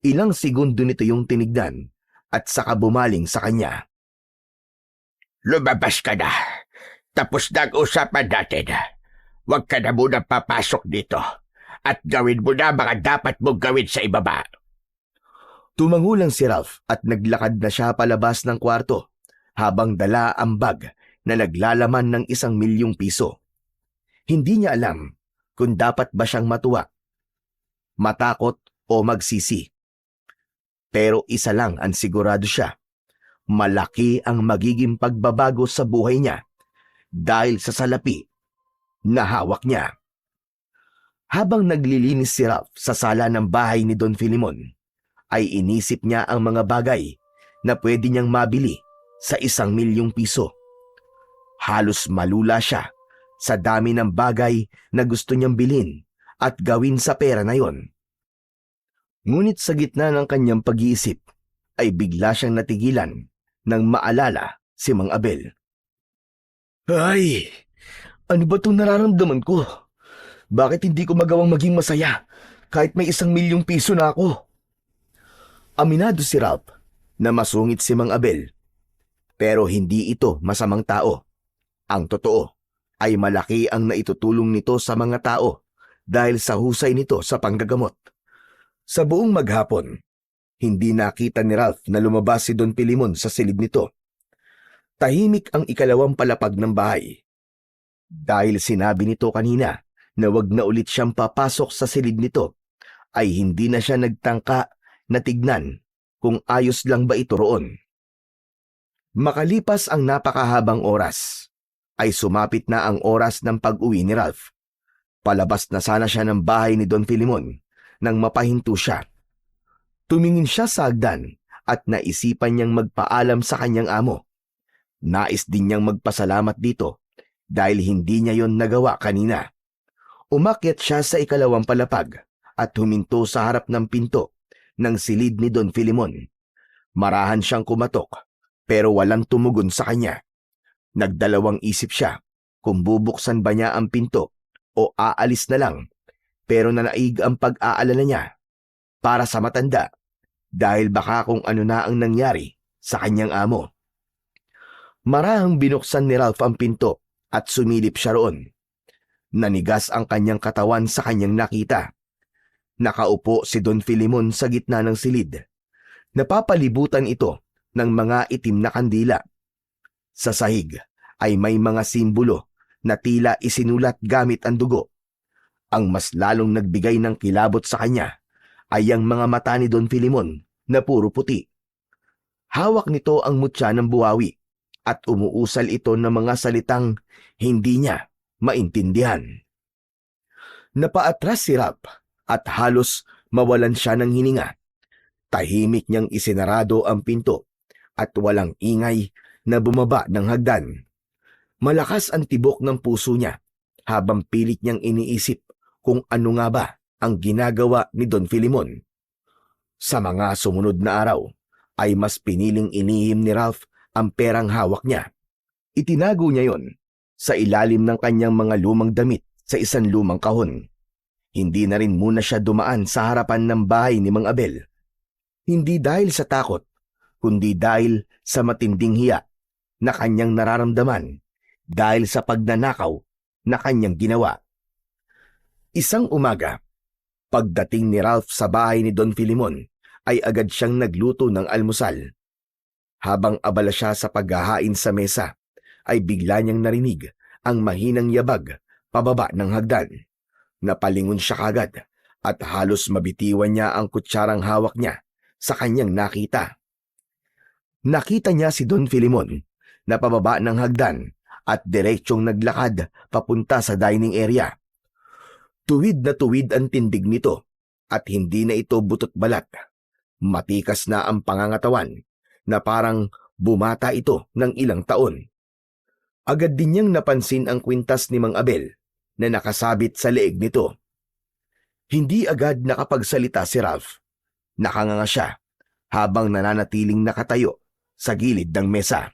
Ilang segundo nito yung tinignan at saka bumaling sa kanya. Lumabas ka na. Tapos na ang usapan natin. Huwag ka na muna papasok dito. At gawin mo na mga dapat mong gawin sa ibaba. Tumangulang si Ralph at naglakad na siya palabas ng kwarto habang dala ang bag na naglalaman ng 1,000,000 piso. Hindi niya alam kung dapat ba siyang matuwa, matakot o magsisi. Pero isa lang ang sigurado siya. Malaki ang magiging pagbabago sa buhay niya dahil sa salapi na hawak niya. Habang naglilinis si Ralph sa sala ng bahay ni Don Filimon, ay inisip niya ang mga bagay na pwede niyang mabili sa 1,000,000 piso. Halos malula siya sa dami ng bagay na gusto niyang bilhin at gawin sa pera na yon. Ngunit sa gitna ng kanyang pag-iisip ay bigla siyang natigilan nang maalala si Mang Abel. Ay, ano ba itong nararamdaman ko? Bakit hindi ko magawang maging masaya kahit may 1,000,000 piso na ako? Aminado si Ralph na masungit si Mang Abel. Pero hindi ito masamang tao. Ang totoo ay malaki ang naitutulong nito sa mga tao dahil sa husay nito sa panggagamot. Sa buong maghapon, hindi nakita ni Ralph na lumabas si Don Filimon sa silid nito. Tahimik ang ikalawang palapag ng bahay. Dahil sinabi nito kanina na wag na ulit siyang papasok sa silid nito, ay hindi na siya nagtangka na tignan kung ayos lang ba ito roon. Makalipas ang napakahabang oras, ay sumapit na ang oras ng pag-uwi ni Ralph. Palabas na sana siya ng bahay ni Don Filimon nang mapahinto siya. Tumingin siya sa hagdan at naisipan niyang magpaalam sa kanyang amo. Nais din niyang magpasalamat dito dahil hindi niya yon nagawa kanina. Umakyat siya sa ikalawang palapag at huminto sa harap ng pinto ng silid ni Don Filimon. Marahan siyang kumatok pero walang tumugon sa kanya. Nagdalawang isip siya kung bubuksan ba niya ang pinto o aalis na lang, pero nanaig ang pag-aalala niya para sa matanda dahil baka kung ano na ang nangyari sa kanyang amo. Marahang binuksan ni Ralph ang pinto at sumilip siya roon. Nanigas ang kanyang katawan sa kanyang nakita. Nakaupo si Don Filimon sa gitna ng silid. Napapalibutan ito ng mga itim na kandila. Sa sahig ay may mga simbolo na tila isinulat gamit ang dugo. Ang mas lalong nagbigay ng kilabot sa kanya ay ang mga mata ni Don Filimon na puro puti. Hawak nito ang mutya ng buwawi at umuusal ito ng mga salitang hindi niya maintindihan. Napaatras si Ralph at halos mawalan siya ng hininga. Tahimik niyang isinarado ang pinto at walang ingay na bumaba ng hagdan. Malakas ang tibok ng puso niya habang pilit niyang iniisip kung ano nga ba ang ginagawa ni Don Filimon. Sa mga sumunod na araw ay mas piniling inihim ni Ralph ang perang hawak niya. Itinago niya yon sa ilalim ng kanyang mga lumang damit sa isang lumang kahon. Hindi na rin muna siya dumaan sa harapan ng bahay ni Mang Abel. Hindi dahil sa takot, kundi dahil sa matinding hiya na kanyang nararamdaman dahil sa pagnanakaw na kanyang ginawa. Isang umaga, pagdating ni Ralph sa bahay ni Don Filimon, ay agad siyang nagluto ng almusal. Habang abala siya sa paghahain sa mesa, ay bigla niyang narinig ang mahinang yabag pababa ng hagdan. Napalingon siya kagad at halos mabitiwan niya ang kutsarang hawak niya sa kanyang nakita. Nakita niya si Don Filimon na pababa ng hagdan at diretsyong naglakad papunta sa dining area. Tuwid na tuwid ang tindig nito at hindi na ito butot balat. Matikas na ang pangangatawan na parang bumata ito ng ilang taon. Agad din niyang napansin ang kwintas ni Mang Abel na nakasabit sa leeg nito. Hindi agad nakapagsalita si Ralph. Nakanganga siya habang nananatiling nakatayo sa gilid ng mesa.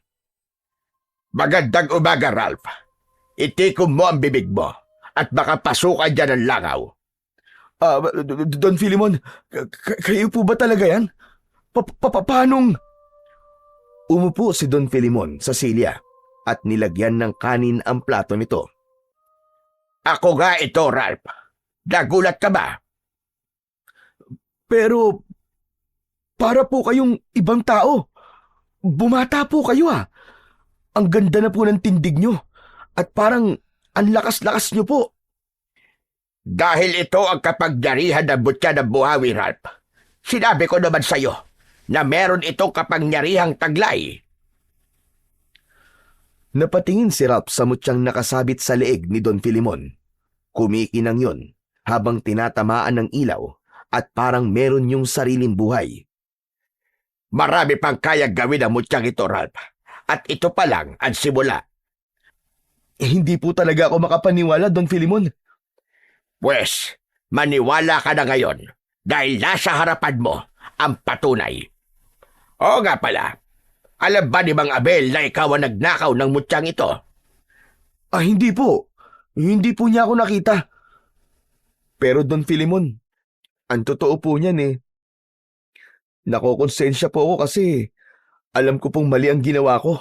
Magandang umaga, Ralph. Itikom mo ang bibig mo at baka pasukan dyan ang langaw. Don Filimon, kayo po ba talaga yan? Paanong? Umupo si Don Filimon sa silya at nilagyan ng kanin ang plato nito. Ako nga ito, Ralph. Nagulat ka ba? Pero, para po kayong ibang tao. Bumata po kayo Ang ganda na po ng tindig nyo at parang ang lakas-lakas nyo po. Dahil ito ang kapangyarihan ng butya ng buhawi, Ralph. Sinabi ko naman sa'yo na meron itong kapangyarihang taglay. Napatingin si Ralph sa mutyang nakasabit sa leeg ni Don Filimon. Kumikinang yon habang tinatamaan ng ilaw at parang meron yung sariling buhay. Marami pang kayang gawin ang mutyang ito, Ralph. At ito pa lang ang simula. Hindi po talaga ako makapaniwala, Don Filimon. Pwes, maniwala ka na ngayon dahil nasa harapan mo ang patunay. Oo nga pala, alam ba ni Mang Abel na ikaw ang nagnakaw ng mutyang ito? Hindi po. Hindi po niya ako nakita. Pero Don Filimon, ang totoo po niyan nakokonsensya po ako kasi alam ko pong mali ang ginawa ko.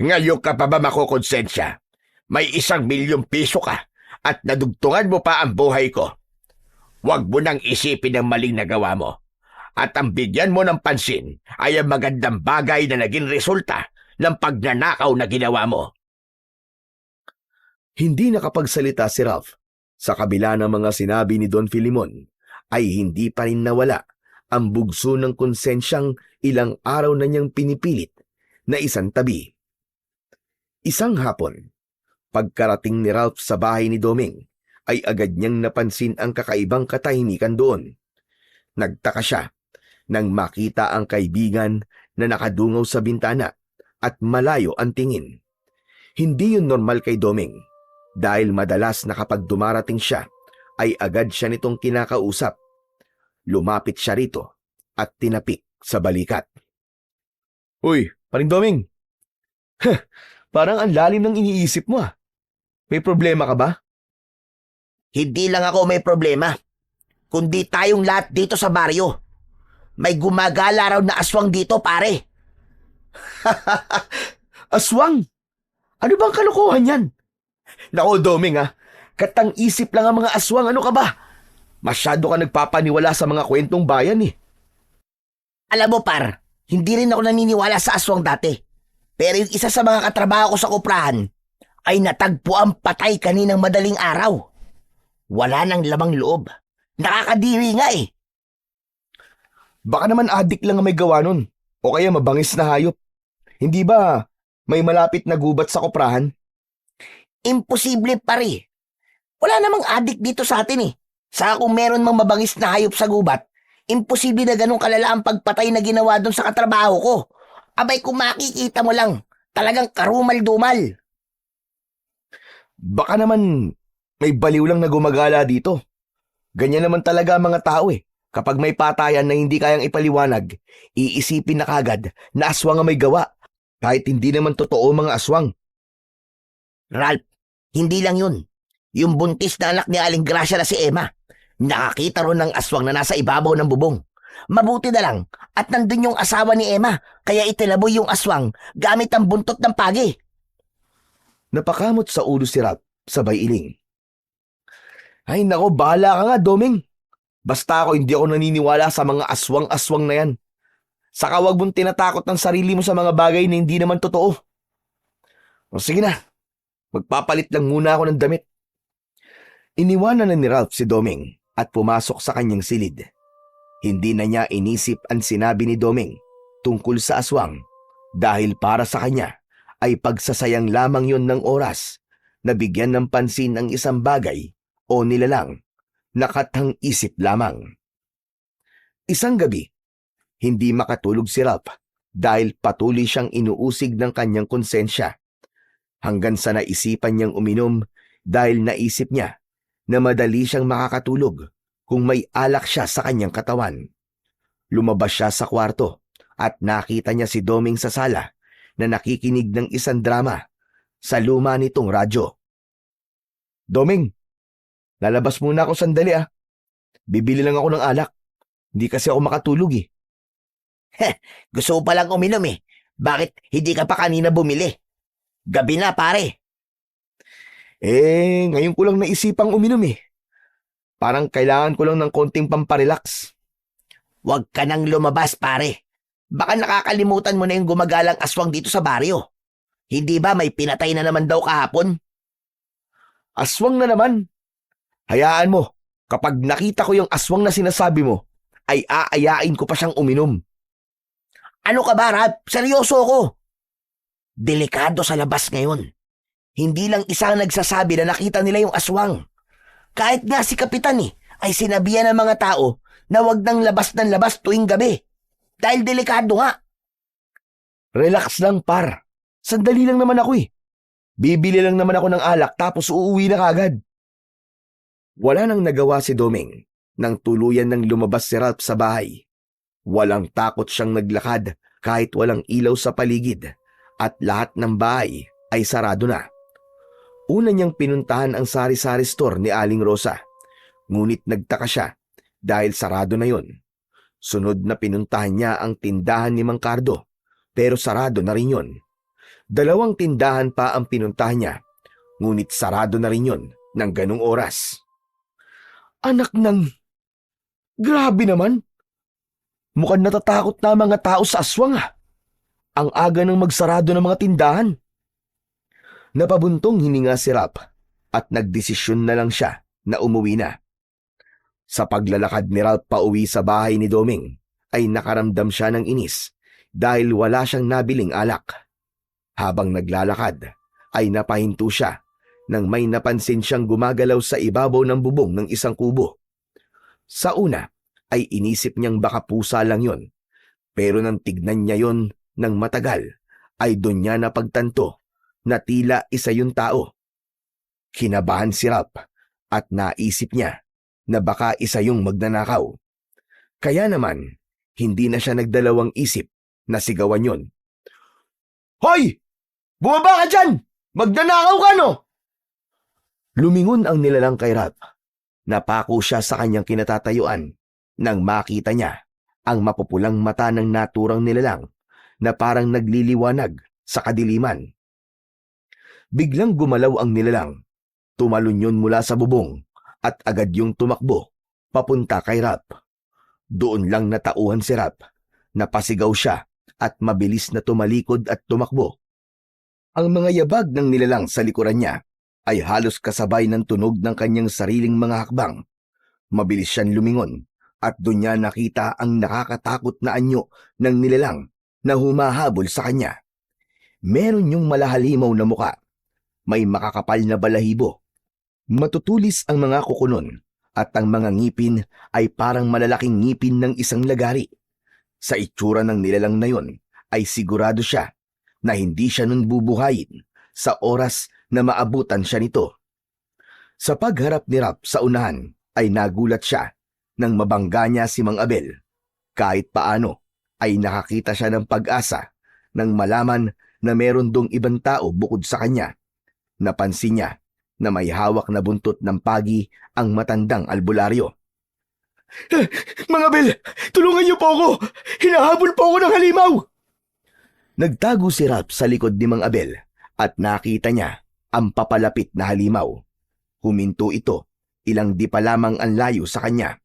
Ngayon ka pa ba makukonsensya? May 1,000,000 piso ka at nadugtungan mo pa ang buhay ko. Huwag mo nang isipin ang maling nagawa mo. At ang bigyan mo ng pansin ay ang magandang bagay na naging resulta ng pagnanakaw na ginawa mo. Hindi nakapagsalita si Ralph. Sa kabila ng mga sinabi ni Don Filimon, ay hindi pa rin nawala ang bugso ng konsensyang ilang araw na niyang pinipilit na isang tabi. Isang hapon, pagkarating ni Ralph sa bahay ni Doming, ay agad niyang napansin ang kakaibang katahimikan doon. Nagtaka siya nang makita ang kaibigan na nakadungaw sa bintana at malayo ang tingin. Hindi yun normal kay Doming dahil madalas na kapag dumarating siya ay agad siya nitong kinakausap. Lumapit siya rito at tinapik sa balikat. Uy, paring Doming. Parang ang lalim ng iniisip mo May problema ka ba? Hindi lang ako may problema, kundi tayong lahat dito sa baryo. May gumagala raw na aswang dito, pare. Aswang? Ano bang kalokohan yan? Nako, Doming katang-isip lang ang mga aswang, ano ka ba? Masyado ka nagpapaniwala sa mga kwentong bayan Alam mo, par, hindi rin ako naniniwala sa aswang dati. Pero yung isa sa mga katrabaho ko sa kuprahan ay natagpo ang patay kaninang madaling araw. Wala nang lamang loob. Nakakadiri nga Baka naman adik lang ang may gawa nun. O kaya mabangis na hayop. Hindi ba may malapit na gubat sa kuprahan? Imposible, pare. Wala namang adik dito sa atin Saka kung meron mang mabangis na hayop sa gubat, imposible na ganun kalala ang pagpatay na ginawa doon sa katrabaho ko. Abay, kung makikita mo lang, talagang karumal-dumal. Baka naman may baliw lang na gumagala dito. Ganyan naman talaga ang mga tao Kapag may patayan na hindi kayang ipaliwanag, iisipin na kagad na aswang ang may gawa, kahit hindi naman totoo mga aswang. Ralph, hindi lang yun. Yung buntis na anak ni Aling Gracia na si Emma, nakakita ron ng aswang na nasa ibabaw ng bubong. Mabuti na lang at nandun yung asawa ni Emma, kaya itinaboy yung aswang gamit ang buntot ng pagi. Napakamot sa ulo si Ralph, sabay iling. Ay nako, bahala ka nga, Doming. Basta hindi ako naniniwala sa mga aswang-aswang na yan. Saka wag mong tinatakot ng sarili mo sa mga bagay na hindi naman totoo. O sige na, magpapalit lang muna ako ng damit. Iniwanan na ni Ralph si Doming at pumasok sa kanyang silid. Hindi na niya inisip ang sinabi ni Doming tungkol sa aswang dahil para sa kanya ay pagsasayang lamang yon ng oras na bigyan ng pansin ang isang bagay o nilalang na kathang-isip lamang. Isang gabi, hindi makatulog si Ralph dahil patuloy siyang inuusig ng kanyang konsensya hanggang sa naisipan niyang uminom dahil naisip niya na madali siyang makakatulog kung may alak siya sa kanyang katawan. Lumabas siya sa kwarto at nakita niya si Doming sa sala na nakikinig ng isang drama sa luma nitong radyo. Doming, lalabas muna ako sandali ah. Bibili lang ako ng alak. Hindi kasi ako makatulog eh. Gusto ko palang uminom eh. Bakit hindi ka pa kanina bumili? Gabi na pare. Ngayon ko lang naisipang uminom eh. Parang kailangan ko lang ng konting pamparelax. Huwag ka nang lumabas pare. Baka nakakalimutan mo na yung gumagalang aswang dito sa baryo. Hindi ba may pinatay na naman daw kahapon? Aswang na naman. Hayaan mo, kapag nakita ko yung aswang na sinasabi mo, ay aayain ko pa siyang uminom. Ano ka ba, Ralph? Seryoso ko. Delikado sa labas ngayon. Hindi lang isa ang nagsasabi na nakita nila yung aswang. Kahit nga si Kapitan ay sinabihan ng mga tao na wag nang labas ng labas tuwing gabi. Dahil delikado nga. Relax lang par. Sandali lang naman ako eh. Bibili lang naman ako ng alak tapos uuwi na kagad. Wala nang nagawa si Doming nang tuluyan nang lumabas si Ralph sa bahay. Walang takot siyang naglakad kahit walang ilaw sa paligid at lahat ng bahay ay sarado na. Una niyang pinuntahan ang sari-sari store ni Aling Rosa, ngunit nagtaka siya dahil sarado na yon. Sunod na pinuntahan niya ang tindahan ni Mang Cardo, pero sarado na rin yon. Dalawang tindahan pa ang pinuntahan niya, ngunit sarado na rin yon ng ganung oras. Anak ng... Grabe naman! Mukhang natatakot na mga tao sa aswang ah. Ang aga ng magsarado ng mga tindahan. Napabuntong hininga si Ralph at nagdesisyon na lang siya na umuwi na. Sa paglalakad ni Ralph pauwi sa bahay ni Doming ay nakaramdam siya ng inis dahil wala siyang nabiling alak. Habang naglalakad ay napahinto siya nang may napansin siyang gumagalaw sa ibabaw ng bubong ng isang kubo. Sa una ay inisip niyang baka pusa lang yon, pero nang tignan niya yon ng matagal ay doon niya napagtanto na tila isa yung tao. Kinabahan si Ralph at naisip niya na baka isa yung magnanakaw. Kaya naman, hindi na siya nagdalawang isip na sigawan yon. Hoy! Bumaba ka dyan! Magnanakaw ka no! Lumingon ang nilalang kay Ralph. Napako siya sa kanyang kinatatayuan nang makita niya ang mapupulang mata ng naturang nilalang na parang nagliliwanag sa kadiliman. Biglang gumalaw ang nilalang. Tumalon yun mula sa bubong at agad yung tumakbo papunta kay Ralph. Doon lang natauhan si Ralph. Napasigaw siya at mabilis na tumalikod at tumakbo. Ang mga yabag ng nilalang sa likuran niya ay halos kasabay ng tunog ng kanyang sariling mga hakbang. Mabilis siyang lumingon at doon niya nakita ang nakakatakot na anyo ng nilalang na humahabol sa kanya. Meron yung malahalimaw na muka. May makakapal na balahibo. Matutulis ang mga kukunon at ang mga ngipin ay parang malalaking ngipin ng isang lagari. Sa itsura ng nilalang na yon ay sigurado siya na hindi siya nun bubuhayin sa oras na maabutan siya nito. Sa pagharap ni Ralph sa unahan ay nagulat siya nang mabangga niya si Mang Abel. Kahit paano ay nakakita siya ng pag-asa nang malaman na meron dong ibang tao bukod sa kanya. Napansin niya na may hawak na buntot ng pagi ang matandang albularyo. Mang Abel, tulungan niyo po ako! Hinahabol po ako ng halimaw! Nagtago si Ralph sa likod ni Mang Abel at nakita niya ang papalapit na halimaw. Huminto ito, ilang di pa lamang ang layo sa kanya.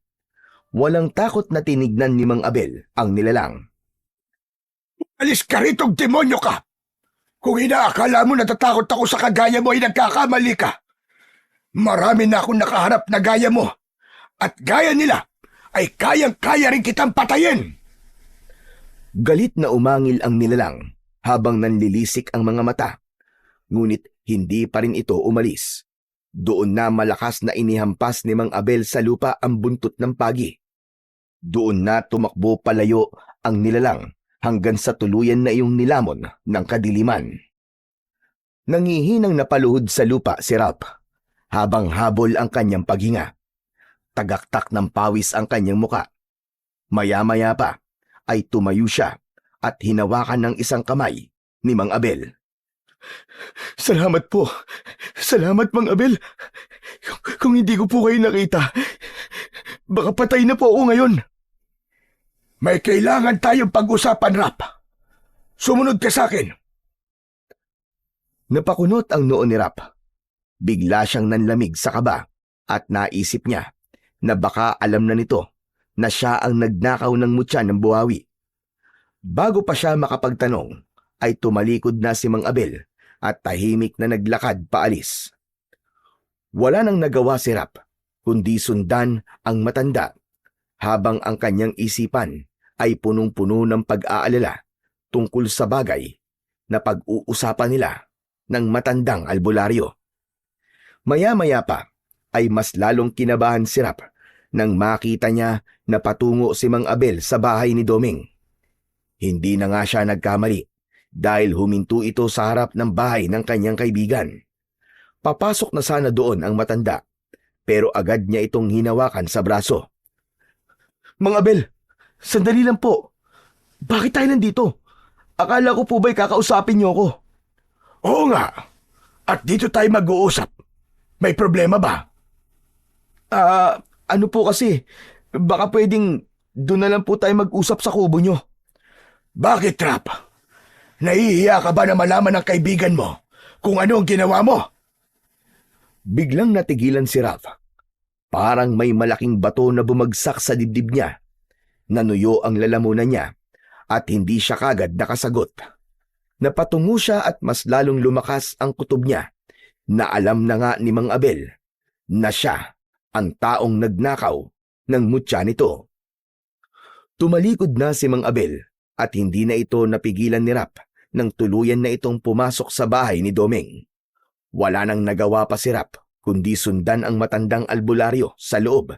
Walang takot na tinignan ni Mang Abel ang nilalang. Alis ka rito, demonyo ka! Kung inaakala mo natatakot ako sa kagaya mo ay nagkakamali ka. Marami na akong nakaharap na gaya mo. At gaya nila ay kayang-kaya rin kitang patayin. Galit na umangil ang nilalang habang nanlilisik ang mga mata. Ngunit hindi pa rin ito umalis. Doon na malakas na inihampas ni Mang Abel sa lupa ang buntot ng pagi. Doon na tumakbo palayo ang nilalang hanggang sa tuluyan na iyong nilamon ng kadiliman. Nangihinang napaluhod sa lupa si Ralph habang habol ang kanyang paghinga. Tagaktak ng pawis ang kanyang muka. Maya-maya pa ay tumayo siya at hinawakan ng isang kamay ni Mang Abel. Salamat po. Salamat, Mang Abel. Kung hindi ko po kayo nakita, baka patay na po ako ngayon. May kailangan tayong pag-usapan, Rap. Sumunod ka sa akin. Napakunot ang noo ni Rap. Bigla siyang nanlamig sa kaba at naisip niya na baka alam na nito na siya ang nagnakaw ng mutya ng buhawi. Bago pa siya makapagtanong, ay tumalikod na si Mang Abel at tahimik na naglakad paalis. Wala nang nagawa si Rap, kundi sundan ang matanda, habang ang kanyang isipan ay punong-puno ng pag-aalala tungkol sa bagay na pag-uusapan nila ng matandang albularyo. Maya-maya pa ay mas lalong kinabahan si Rap nang makita niya na patungo si Mang Abel sa bahay ni Doming. Hindi na nga siya nagkamali dahil huminto ito sa harap ng bahay ng kanyang kaibigan. Papasok na sana doon ang matanda, pero agad niya itong hinawakan sa braso. Mang Abel, sandali lang po. Bakit tayo nandito? Akala ko po ba'y kakausapin niyo ako? Oo nga. At dito tayo mag-uusap. May problema ba? Ano po kasi? Baka pwedeng doon na lang po tayo mag-usap sa kubo niyo. Bakit, Rap? Nahihiya ka ba na malaman ng kaibigan mo kung ano ang ginawa mo? Biglang natigilan si Ralph. Parang may malaking bato na bumagsak sa dibdib niya. Nanuyo ang lalamunan niya at hindi siya kagad nakasagot. Napatungo siya at mas lalong lumakas ang kutob niya na alam na nga ni Mang Abel na siya ang taong nagnakaw ng mutya nito. Tumalikod na si Mang Abel at hindi na ito napigilan ni Rap nang tuluyan na itong pumasok sa bahay ni Doming. Wala nang nagawa pa si Rap kundi sundan ang matandang albularyo sa loob.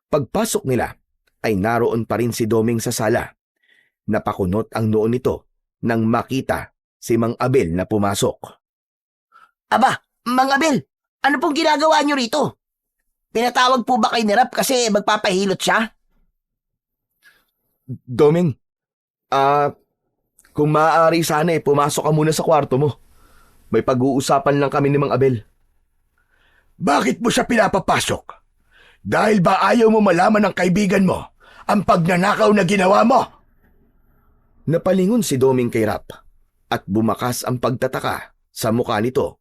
Pagpasok nila ay naroon pa rin si Doming sa sala. Napakunot ang noo nito nang makita si Mang Abel na pumasok. Aba, Mang Abel, ano pong ginagawa niyo rito? Pinatawag po ba kay ni Rap kasi magpapahilot siya? Doming, kung maaari sana pumasok ka muna sa kwarto mo. May pag-uusapan lang kami ni Mang Abel. Bakit mo siya pinapapasok? Dahil ba ayaw mo malaman ng kaibigan mo ang pagnanakaw na ginawa mo? Napalingon si Doming kay Rap at bumakas ang pagtataka sa mukha nito.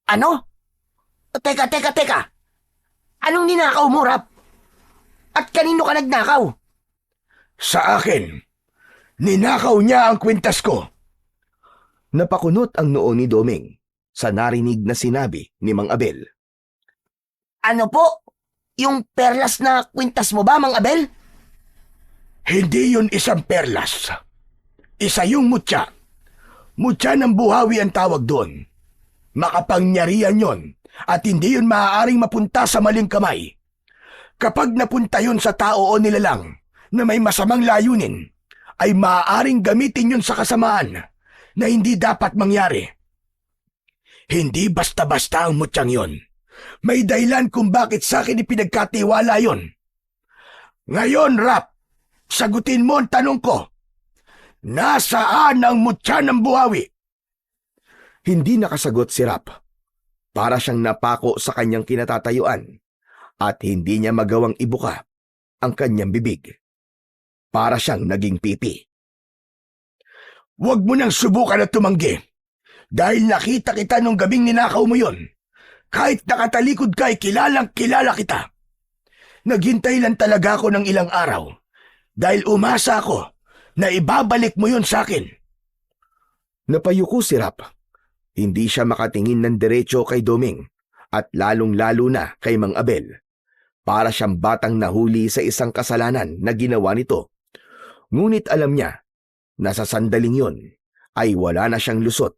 Ano? Teka. Anong ninakaw mo, Rap? At kanino ka nagnakaw? Sa akin, ninakaw niya ang kwintas ko. Napakunot ang noo ni Doming sa narinig na sinabi ni Mang Abel. Ano po? Yung perlas na kwintas mo ba, Mang Abel? Hindi yun isang perlas. Isa yung mutya. Mutya ng buhawi ang tawag doon. Makapangyarihan yon at hindi yun maaaring mapunta sa maling kamay. Kapag napunta yun sa tao o nilalang na may masamang layunin, ay maaaring gamitin yun sa kasamaan na hindi dapat mangyari. Hindi basta-basta ang mutyang yon. May dahilan kung bakit sa akin ipinagkatiwala yon. Ngayon, Rap, sagutin mo ang tanong ko. Nasaan ang mutya ng buhawi? Hindi nakasagot si Rap. Para siyang napako sa kanyang kinatatayuan at hindi niya magawang ibuka ang kanyang bibig. Para siyang naging pipi. Huwag mo nang subukan na tumanggi. Dahil nakita kita nung gabing ninakaw mo yon. Kahit nakatalikod ka, kilalang kilala kita. Naghintay lang talaga ako ng ilang araw. Dahil umasa ako na ibabalik mo yon sa akin. Napayuko si Rap. Hindi siya makatingin ng diretso kay Doming at lalong-lalo na kay Mang Abel. Para siyang batang nahuli sa isang kasalanan na ginawa nito. Ngunit alam niya na sa sandaling yon ay wala na siyang lusot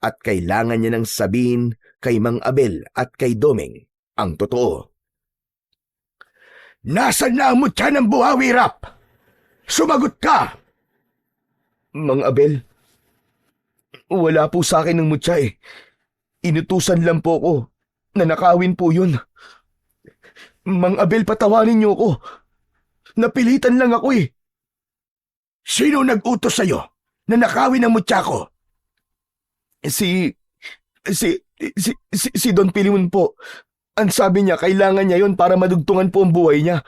at kailangan niya nang sabihin kay Mang Abel at kay Doming ang totoo. Nasaan na ang mutya ng buhawi, Rap? Sumagot ka! Mang Abel, wala po sa akin ng mutya eh. Inutusan lang po ko na nakawin po yun. Mang Abel, patawanin niyo ko. Napilitan lang ako eh. Sino nag-utos sa'yo na nakawin ang mutya ko? Si Don Pilimon po. Ang sabi niya, kailangan niya yon para madugtungan po ang buhay niya.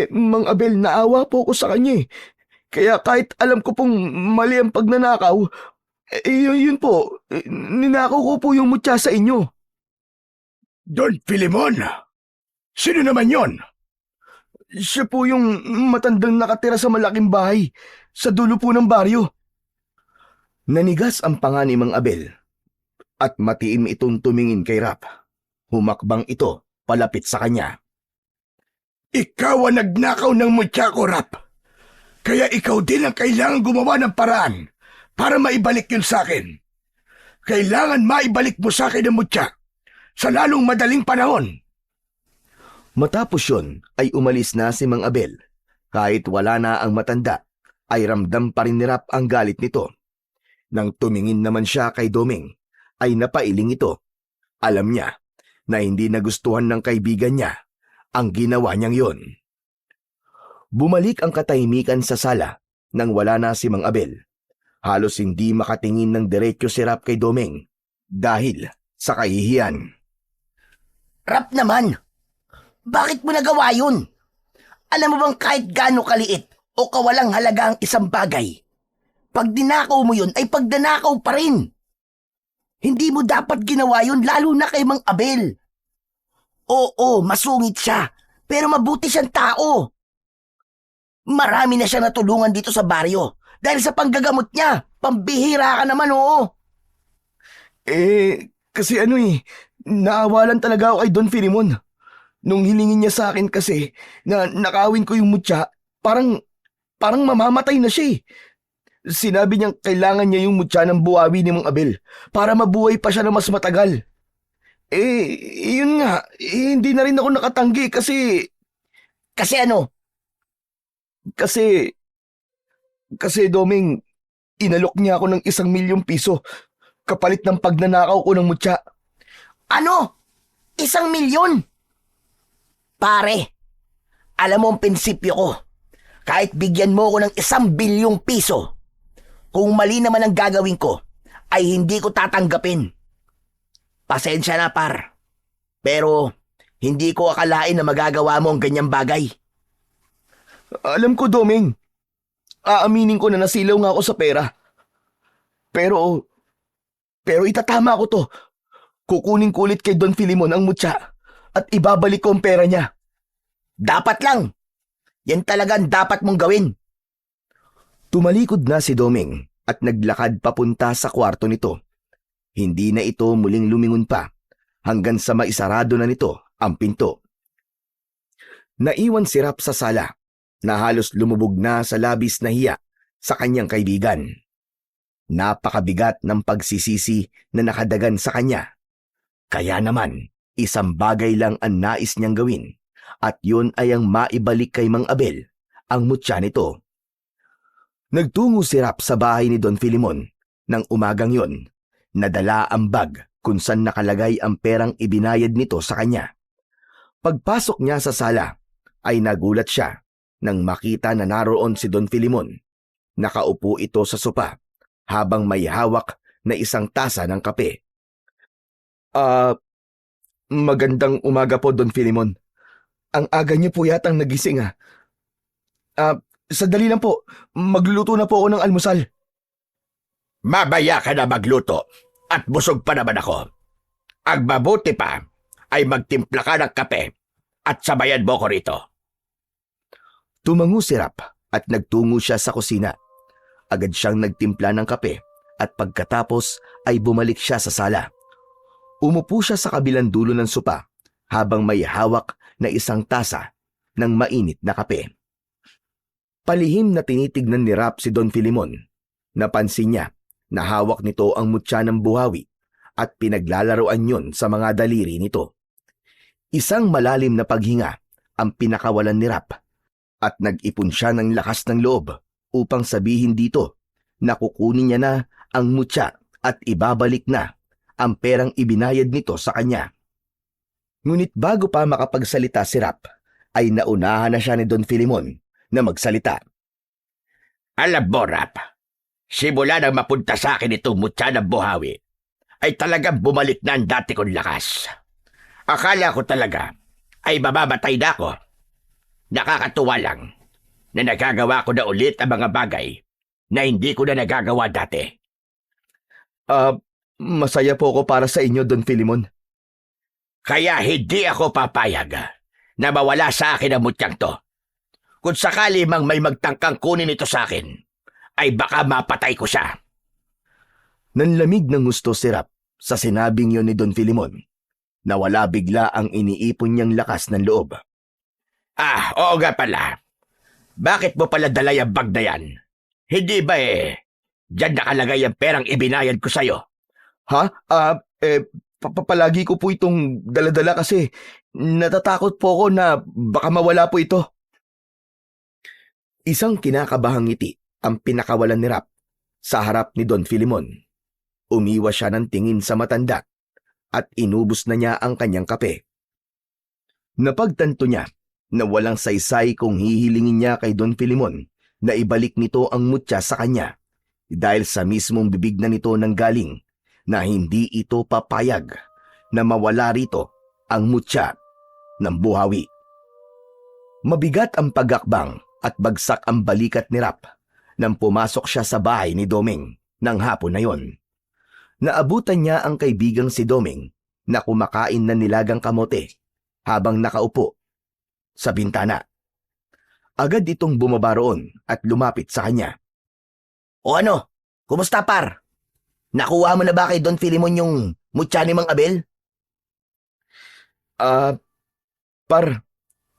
Mang Abel, naawa po ko sa kanya eh. Kaya kahit alam ko pong mali ang pagnanakaw, yun po, ninakaw ko po yung mutya sa inyo. Don Filimon? Sino naman yon? Siya po yung matandang nakatira sa malaking bahay, sa dulo po ng baryo. Nanigas ang panga ni Mang Abel, at matiim itong tumingin kay Rap. Humakbang ito palapit sa kanya. Ikaw ang nagnakaw ng mutya ko, Rap. Kaya ikaw din ang kailangan gumawa ng paraan para maibalik yun sa akin. Kailangan maibalik mo sa akin ang mutya sa lalong madaling panahon. Matapos yun ay umalis na si Mang Abel. Kahit wala na ang matanda, ay ramdam pa rin ni Rap ang galit nito. Nang tumingin naman siya kay Doming, ay napailing ito. Alam niya na hindi nagustuhan ng kaibigan niya ang ginawa niyang yon. Bumalik ang katahimikan sa sala nang wala na si Mang Abel. Halos hindi makatingin ng diretso si Rap kay Doming dahil sa kahihiyan. Rap naman! Bakit mo nagawa yun? Alam mo bang kahit gaano kaliit o kawalang halaga ang isang bagay, pag dinakaw mo yun ay pagdanakaw pa rin. Hindi mo dapat ginawa yun lalo na kay Mang Abel. Oo, masungit siya, pero mabuti siyang tao. Marami na siya natulungan dito sa baryo dahil sa panggagamot niya. Pambihira ka naman, oo. Kasi naawalan talaga ako kay Don Filimon. Nung hilingin niya sa akin kasi na nakawin ko yung mutya, parang mamamatay na siya eh. Sinabi niyang kailangan niya yung mutya ng buhawi ni Mang Abel para mabuhay pa siya na mas matagal. Yun nga, hindi na rin ako nakatanggi kasi... Kasi ano? Kasi Doming, inalok niya ako ng 1,000,000 piso kapalit ng pagnanakaw ko ng mutya. Ano? 1,000,000? Pare, alam mo ang prinsipyo ko. Kahit bigyan mo ko ng 1,000,000,000 piso, kung mali naman ang gagawin ko, ay hindi ko tatanggapin. Pasensya na, par. Pero hindi ko akalain na magagawa mo ang ganyang bagay. Alam ko, Doming. Aaminin ko na nasilaw nga ako sa pera. Pero itatama ko to. Kukunin ko ulit kay Don Filimon ang mutya at ibabalik ko ang pera niya. Dapat lang. Yan talagang dapat mong gawin. Tumalikod na si Doming at naglakad papunta sa kwarto nito. Hindi na ito muling lumingon pa hanggang sa maisarado na nito ang pinto. Naiwan si Rap sa sala na halos lumubog na sa labis na hiya sa kanyang kaibigan. Napakabigat ng pagsisisi na nakadagan sa kanya. Kaya naman, isang bagay lang ang nais niyang gawin at yun ay ang maibalik kay Mang Abel ang mutya nito. Nagtungo si Rap sa bahay ni Don Filimon nang umagang yon. Nadala ang bag kung saan nakalagay ang perang ibinayad nito sa kanya. Pagpasok niya sa sala, ay nagulat siya nang makita na naroon si Don Filimon. Nakaupo ito sa sopa habang may hawak na isang tasa ng kape. Magandang umaga po, Don Filimon. Ang aga niyo po yatang nagising ah. Sandali lang po. Magluluto na po ako ng almusal. Mabaya ka na magluto at busog pa naman ako. Ang mabuti pa ay magtimpla ka ng kape at sabayan mo ko rito. Tumango si Rap at nagtungo siya sa kusina. Agad siyang nagtimpla ng kape at pagkatapos ay bumalik siya sa sala. Umupo siya sa kabilang dulo ng sopa habang may hawak na isang tasa ng mainit na kape. Palihim na tinitignan ni Rap si Don Filimon. Napansin niya na hawak nito ang mutya ng buhawi at pinaglalaroan yon sa mga daliri nito. Isang malalim na paghinga ang pinakawalan ni Rap at nag-ipon siya ng lakas ng loob upang sabihin dito na kukunin niya na ang mutya at ibabalik na ang perang ibinayad nito sa kanya. Ngunit bago pa makapagsalita si Rap, ay naunahan na siya ni Don Filimon na magsalita. Alam mo, Rap, simula nang mapunta sa akin itong mutya ng buhawi, ay talagang bumalik na ang dati kong lakas. Akala ko talaga ay mamamatay na ako. Nakakatuwa lang na nagagawa ko na ulit ang mga bagay na hindi ko na nagagawa dati. Masaya po ako para sa inyo, Don Filimon. Kaya hindi ako papayag na mawala sa akin ang mutyang to. Kung sakali mang may magtangkang kunin ito sa akin, ay baka mapatay ko siya. Nanlamig ng gusto si Rap sa sinabing yon ni Don Filimon. Nawala bigla ang iniipon niyang lakas ng loob. Oo nga pala. Bakit mo pala dala yung bag na yan? Hindi ba diyan nakalagay ang perang ibinayad ko sa'yo? Ha? Palagi ko po itong daladala kasi natatakot po ako na baka mawala po ito. Isang kinakabahang ngiti ang pinakawalan ni Rap sa harap ni Don Filimon. Umiwas siya ng tingin sa matanda at inubos na niya ang kanyang kape. Napagtanto niya na walang saysay kung hihilingin niya kay Don Filimon na ibalik nito ang mutya sa kanya dahil sa mismong bibig na nito nanggaling na hindi ito papayag na mawala rito ang mutya ng buhawi. Mabigat ang pagakbang at bagsak ang balikat ni Rap nang pumasok siya sa bahay ni Doming ng hapon na yon. Naabutan niya ang kaibigang si Doming na kumakain ng nilagang kamote habang nakaupo sa bintana. Agad itong bumaba roon at lumapit sa kanya. O ano? Kumusta par? Nakuha mo na ba kay Don Filimon yung mutya ni Mang Abel?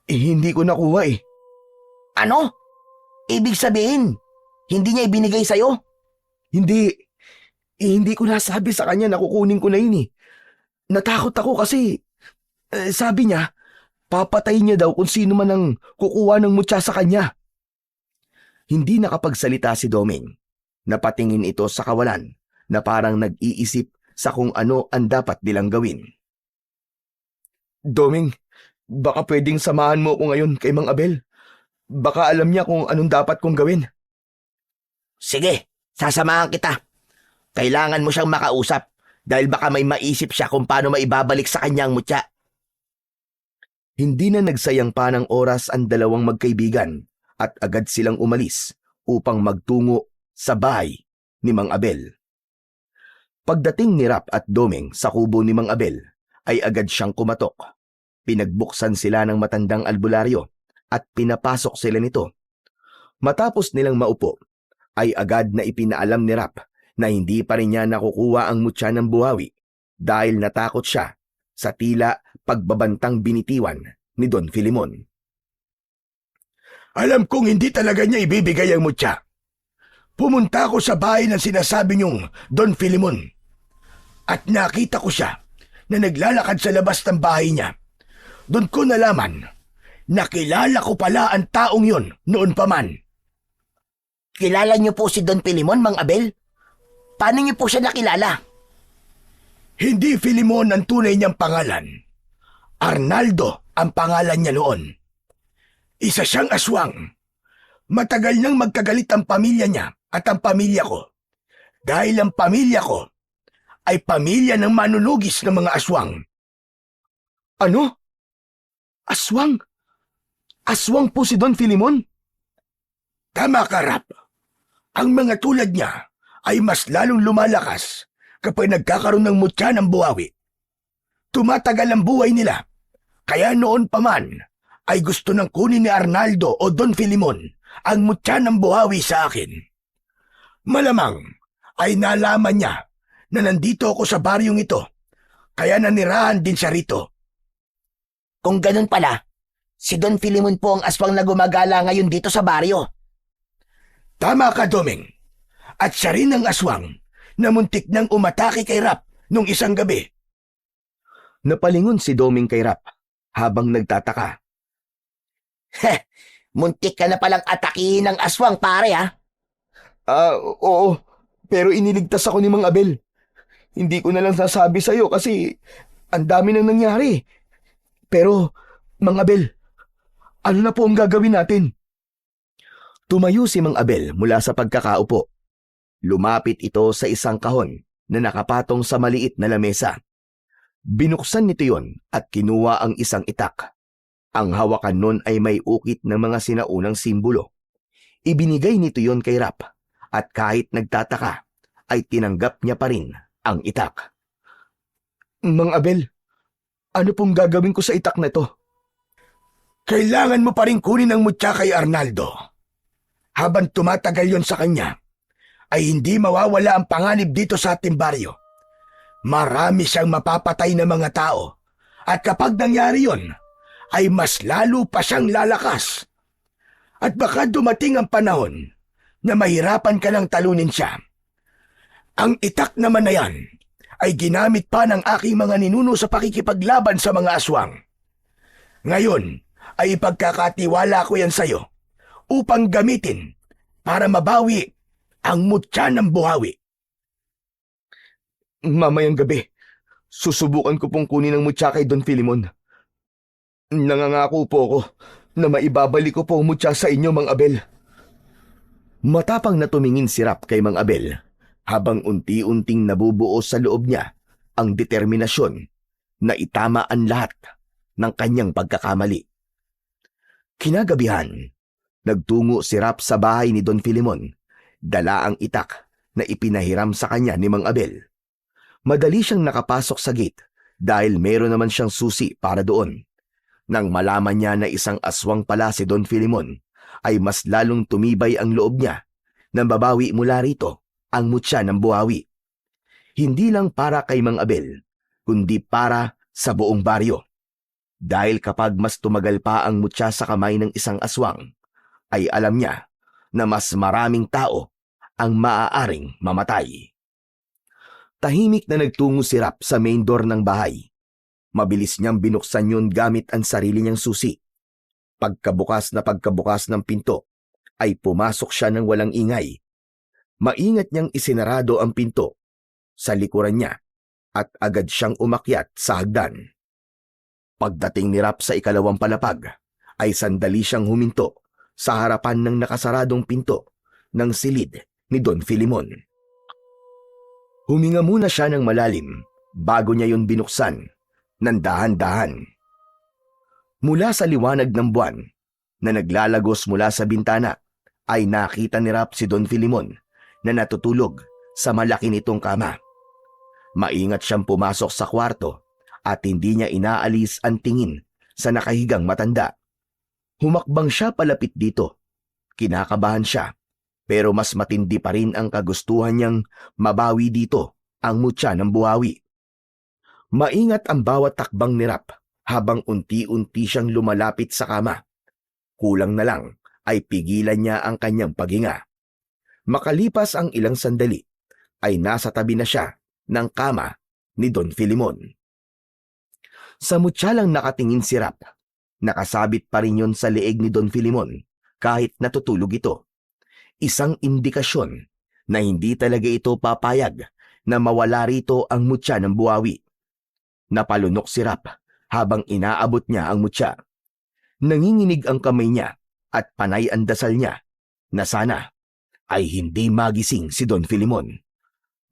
Hindi ko nakuha eh. Ano? Ibig sabihin, hindi niya ibinigay sa'yo? Hindi ko nasabi sa kanya na kukunin ko na yun eh. Natakot ako kasi sabi niya, papatayin niya daw kung sino man ang kukuha ng mutya sa kanya. Hindi nakapagsalita si Doming. Napatingin ito sa kawalan na parang nag-iisip sa kung ano ang dapat nilang gawin. Doming, baka pwedeng samahan mo ko ngayon kay Mang Abel. Baka alam niya kung anong dapat kong gawin. Sige, sasamahan kita. Kailangan mo siyang makausap dahil baka may maisip siya kung paano maibabalik sa kanya ang mutya. Hindi na nagsayang pa ng oras ang dalawang magkaibigan at agad silang umalis upang magtungo sa bahay ni Mang Abel. Pagdating ni Rap at Doming sa kubo ni Mang Abel, ay agad siyang kumatok. Pinagbuksan sila ng matandang albularyo at pinapasok sila nito. Matapos nilang maupo, ay agad na ipinaalam ni Rap na hindi pa rin niya nakukuha ang mutya ng buhawi dahil natakot siya sa tila pagbabantang binitiwan ni Don Filimon. Alam kong hindi talaga niya ibibigay ang mutya. Pumunta ako sa bahay ng sinasabi niyong Don Filimon at nakita ko siya na naglalakad sa labas ng bahay niya. Doon ko nalaman na kilala ko pala ang taong yon noon pa man. Kilala niyo po si Don Filimon, Mang Abel? Paano niyo po siya nakilala? Hindi Filimon ang tunay niyang pangalan. Arnaldo ang pangalan niya noon. Isa siyang aswang. Matagal nang magkagalit ang pamilya niya at ang pamilya ko. Dahil ang pamilya ko ay pamilya ng manunugis ng mga aswang. Ano? Aswang? Aswang po si Don Filimon? Tama ka, Rap. Ang mga tulad niya ay mas lalong lumalakas kapag nagkakaroon ng mutya ng buhawi. Tumatagal ang buhay nila. Kaya noon pa man ay gusto nang kunin ni Arnaldo o Don Filimon ang mutya ng buhawi sa akin. Malamang ay nalaman niya na nandito ako sa baryong ito, kaya nanirahan din siya rito. Kung ganun pala, si Don Filimon po ang aswang na gumagala ngayon dito sa baryo. Tama ka, Doming. At siya rin ang aswang na muntik nang umatake kay Rap nung isang gabi. Napalingon si Doming kay Rap habang nagtataka. Muntik ka na palang atakihin ng aswang, pare, ha? Oo. Pero iniligtas ako ni Mang Abel. Hindi ko na lang sasabi sa'yo kasi ang dami nang nangyari. Pero, Mang Abel, ano na po ang gagawin natin? Tumayo si Mang Abel mula sa pagkakaupo. Lumapit ito sa isang kahon na nakapatong sa maliit na lamesa. Binuksan nito yon at kinuha ang isang itak. Ang hawakan nun ay may ukit ng mga sinaunang simbolo. Ibinigay nito yon kay Rap at kahit nagtataka ay tinanggap niya pa rin ang itak. Mang Abel, ano pong gagawin ko sa itak na to? Kailangan mo pa rin kunin ang mutya kay Arnaldo. Habang tumatagal yon sa kanya, ay hindi mawawala ang panganib dito sa ating baryo. Marami siyang mapapatay na mga tao. At kapag nangyari yon, ay mas lalo pa siyang lalakas. At baka dumating ang panahon na mahirapan ka ng talunin siya. Ang itak naman na yan ay ginamit pa ng aking mga ninuno sa pakikipaglaban sa mga aswang. Ngayon ay ipagkakatiwala ko yan sa'yo upang gamitin para mabawi ang mutya ng buhawi. Mamayang gabi, susubukan ko pong kunin ang mutya kay Don Filimon. Nangangako po ako na maibabalik ko po ang mutya sa inyo, Mang Abel. Matapang na tumingin si Rap kay Mang Abel habang unti-unting nabubuo sa loob niya ang determinasyon na itama ang lahat ng kanyang pagkakamali. Kinagabihan, nagtungo si Rap sa bahay ni Don Filimon, dala ang itak na ipinahiram sa kanya ni Mang Abel. Madali siyang nakapasok sa gate dahil meron naman siyang susi para doon. Nang malaman niya na isang aswang pala si Don Filimon, ay mas lalong tumibay ang loob niya na babawi mula rito ang mutya ng buhawi. Hindi lang para kay Mang Abel, kundi para sa buong baryo. Dahil kapag mas tumagal pa ang mutya sa kamay ng isang aswang, ay alam niya na mas maraming tao ang maaaring mamatay. Tahimik na nagtungo si Rap sa main door ng bahay. Mabilis niyang binuksan yun gamit ang sarili niyang susi. Pagkabukas ng pinto, ay pumasok siya ng walang ingay. Maingat niyang isinarado ang pinto sa likuran niya at agad siyang umakyat sa hagdan. Pagdating ni Rap sa ikalawang palapag, ay sandali siyang huminto sa harapan ng nakasaradong pinto ng silid ni Don Filimon. Huminga muna siya ng malalim bago niya yun binuksan ng dahan-dahan. Mula sa liwanag ng buwan na naglalagos mula sa bintana ay nakita ni Rap si Don Filimon na natutulog sa malaki nitong kama. Maingat siyang pumasok sa kwarto at hindi niya inaalis ang tingin sa nakahigang matanda. Humakbang siya palapit dito. Kinakabahan siya, pero mas matindi pa rin ang kagustuhan niyang mabawi dito ang mutya ng buhawi. Maingat ang bawat takbang ni Rap habang unti-unti siyang lumalapit sa kama. Kulang na lang ay pigilan niya ang kanyang paghinga. Makalipas ang ilang sandali, ay nasa tabi na siya ng kama ni Don Filimon. Sa mutya lang nakatingin si Rap. Nakasabit pa rin yon sa leeg ni Don Filimon kahit natutulog ito. Isang indikasyon na hindi talaga ito papayag na mawala rito ang mutya ng buhawi. Napalunok si Rap habang inaabot niya ang mutya. Nanginginig ang kamay niya at panay ang dasal niya na sana ay hindi magising si Don Filimon.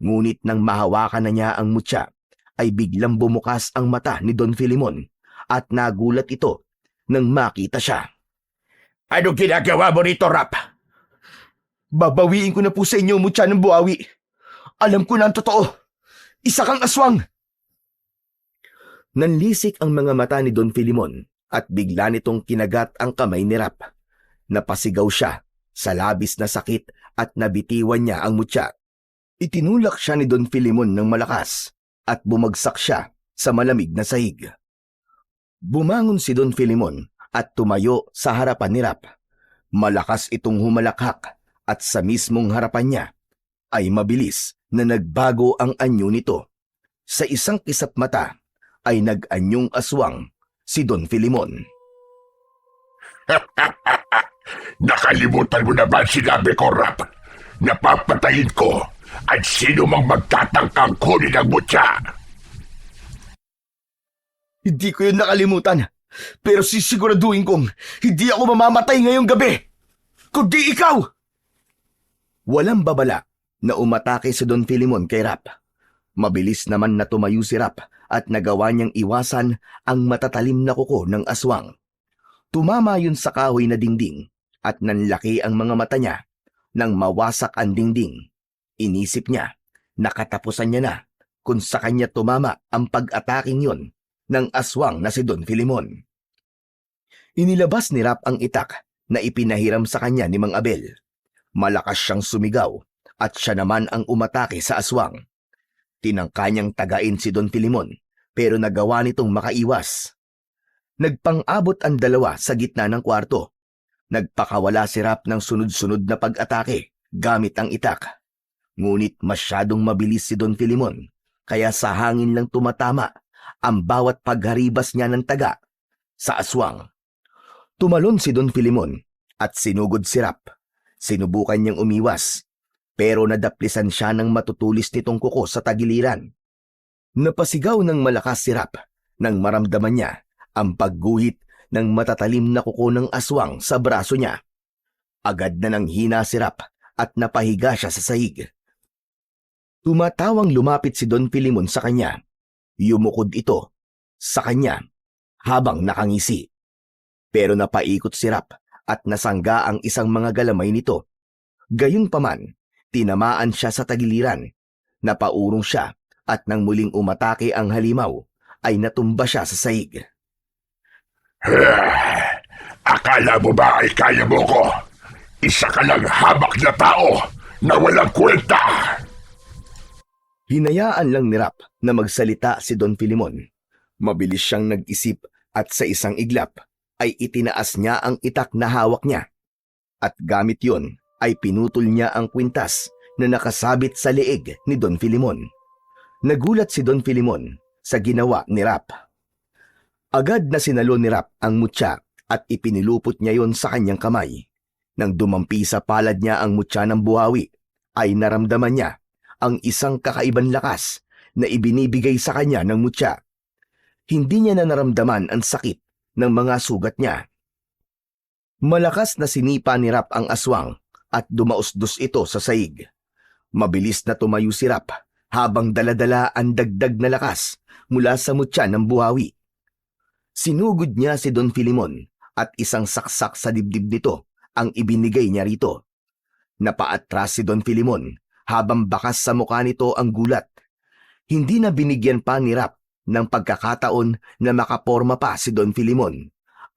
Ngunit nang mahawakan na niya ang mutya, ay biglang bumukas ang mata ni Don Filimon at nagulat ito nang makita siya. Ano ginagawa mo rito, Rap? Babawiin ko na po sa inyo ang mutya ng buhawi. Alam ko na ang totoo. Isa kang aswang! Nanlisik ang mga mata ni Don Filimon at bigla nitong kinagat ang kamay ni Rap. Napasigaw siya sa labis na sakit at nabitiwan niya ang mutya. Itinulak siya ni Don Filimon ng malakas at bumagsak siya sa malamig na sahig. Bumangon si Don Filimon at tumayo sa harapan ni Rap. Malakas itong humalakhak at sa mismong harapan niya ay mabilis na nagbago ang anyo nito. Sa isang kisap mata ay nag-anyong aswang si Don Filimon. Nakalimutan mo na ba ang sinabi ko, Rap? Napapatayin ko at sino mang magtatangkang kunin ang mutya. Hindi ko yun nakalimutan, pero sisiguraduhin kong hindi ako mamamatay ngayong gabi, kundi ikaw! Walang babala na umatake si Don Filimon kay Rap. Mabilis naman na tumayo si Rap at nagawa niyang iwasan ang matatalim na kuko ng aswang. Tumama yun sa kahoy na dingding at nanlaki ang mga mata niya. Nang mawasak ang dingding, inisip niya na katapusan niya na kung sa kanya tumama ang pag-ataking yun ng aswang na si Don Filimon. Inilabas ni Rap ang itak na ipinahiram sa kanya ni Mang Abel. Malakas siyang sumigaw at siya naman ang umatake sa aswang. Tinangka niyang tagain si Don Filimon pero nagawa nitong makaiwas. Nagpang-abot ang dalawa sa gitna ng kwarto. Nagpakawala si Rap ng sunod-sunod na pag-atake gamit ang itak. Ngunit masyadong mabilis si Don Filimon kaya sa hangin lang tumatama ang bawat pagharibas niya ng taga sa aswang. Tumalon si Don Filimon at sinugod si Rap. Sinubukan niyang umiwas pero nadaplisan siya ng matutulis nitong kuko sa tagiliran. Napasigaw ng malakas si Rap nang maramdaman niya ang pagguhit ng matatalim na kuko ng aswang sa braso niya. Agad na nanghina si Rap at napahiga siya sa sahig. Tumatawang lumapit si Don Filimon sa kanya. Yumukod ito sa kanya habang nakangisi. Pero napaikot si Rap at nasangga ang isang mga galamay nito. Gayunpaman, tinamaan siya sa tagiliran. Napaurong siya at nang muling umatake ang halimaw, ay natumba siya sa sahig. Akala mo ba ay kaya mo ko? Isa ka lang hamak na tao na walang kwenta! Hinayaan lang ni Rap na magsalita si Don Filimon. Mabilis siyang nag-isip at sa isang iglap ay itinaas niya ang itak na hawak niya. At gamit yon ay pinutol niya ang kwintas na nakasabit sa leeg ni Don Filimon. Nagulat si Don Filimon sa ginawa ni Rap. Agad na sinalo ni Rap ang mutya at ipinilupot niya yon sa kanyang kamay. Nang dumampi sa palad niya ang mutya ng buhawi, ay naramdaman niya ang isang kakaibang lakas na ibinibigay sa kanya ng mutya. Hindi niya na naramdaman ang sakit ng mga sugat niya. Malakas na sinipa ni Rap ang aswang at dumausdos ito sa sahig. Mabilis na tumayo si Rap habang daladala ang dagdag na lakas mula sa mutya ng buhawi. Sinugod niya si Don Filimon at isang saksak sa dibdib nito ang ibinigay niya rito. Napaatras si Don Filimon habang bakas sa mukha nito ang gulat. Hindi na binigyan pa ni Rap ng pagkakataon na makaporma pa si Don Filimon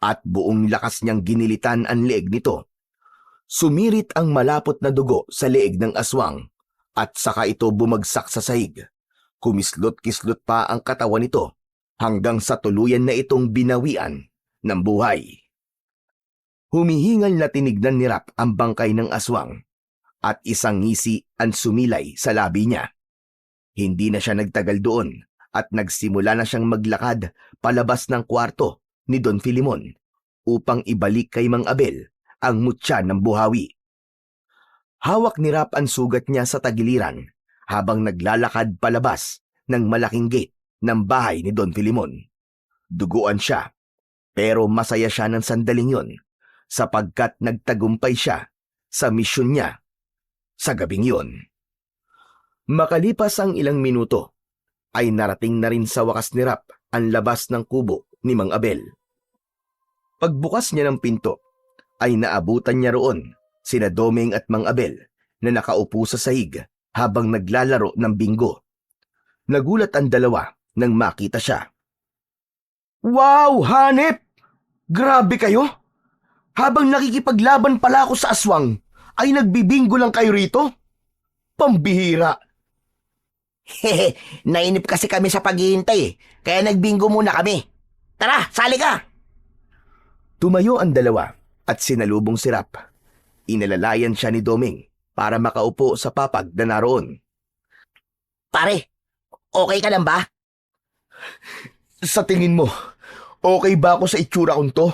at buong lakas niyang ginilitan ang leeg nito. Sumirit ang malapot na dugo sa leeg ng aswang at saka ito bumagsak sa sahig. Kumislot-kislot pa ang katawan nito hanggang sa tuluyan na itong binawian ng buhay. Humihingal na tinignan ni Rap ang bangkay ng aswang at isang ngisi ang sumilay sa labi niya. Hindi na siya nagtagal doon at nagsimula na siyang maglakad palabas ng kwarto ni Don Filimon upang ibalik kay Mang Abel ang mutya ng buhawi. Hawak ni Rap ang sugat niya sa tagiliran habang naglalakad palabas ng malaking gate ng bahay ni Don Filimon. Duguan siya, Pero masaya siya ng sandaling yon sapagkat nagtagumpay siya sa misyon niya sa gabing yon. Makalipas ang ilang minuto, ay narating na rin sa wakas ni Rap ang labas ng kubo ni Mang Abel. Pagbukas niya ng pinto, ay naabutan niya roon sina Doming at Mang Abel na nakaupo sa sahig habang naglalaro ng bingo. Nagulat ang dalawa nang makita siya. "Wow, hanep! Grabe kayo! Habang nakikipaglaban pala ako sa aswang, ay nagbibingo lang kayo rito? Pambihira!" Hehe, nainip kasi kami sa paghihintay kaya nagbingo muna kami. Tara, sali ka! Tumayo ang dalawa at sinalubong si Rap. Inalalayan siya ni Doming para makaupo sa papag na naroon. Pare, okay ka lang ba? Sa tingin mo, okay ba ako sa itsura kong to?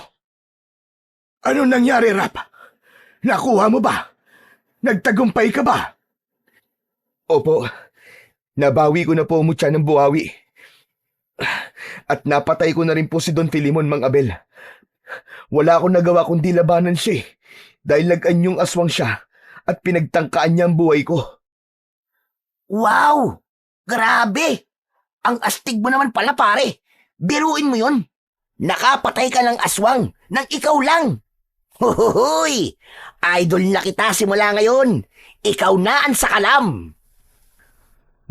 Ano nangyari, Rap? Nakuha mo ba? Nagtagumpay ka ba? Opo, nabawi ko na po ang mutya ng buhawi. At napatay ko na rin po si Don Filimon, Mang Abel. Wala akong nagawa kundi labanan siya dahil nag-anyong aswang siya at pinagtangkaan niya ang buhay ko. Wow! Grabe! Ang astig mo naman pala, pare. Biruin mo yun. Nakapatay ka ng aswang nang ikaw lang. Huhuhuy! Idol na kita simula ngayon. Ikaw na ang sakalam.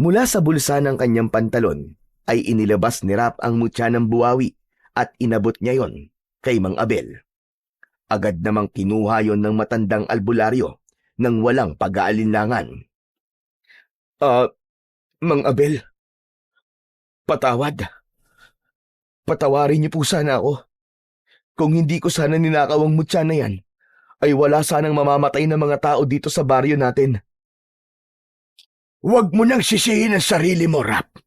Mula sa bulsa ng kanyang pantalon ay inilabas ni Rap ang mutya ng buhawi at inabot niya yon kay Mang Abel. Agad namang kinuha yon ng matandang albularyo nang walang pag-aalinlangan. Mang Abel, patawad. Patawarin niyo po sana ako. Kung hindi ko sana ninakaw ang mutya na yan, ay wala sanang mamamatay na mga tao dito sa baryo natin. Huwag mo nang sisihin ang sarili mo, Rap.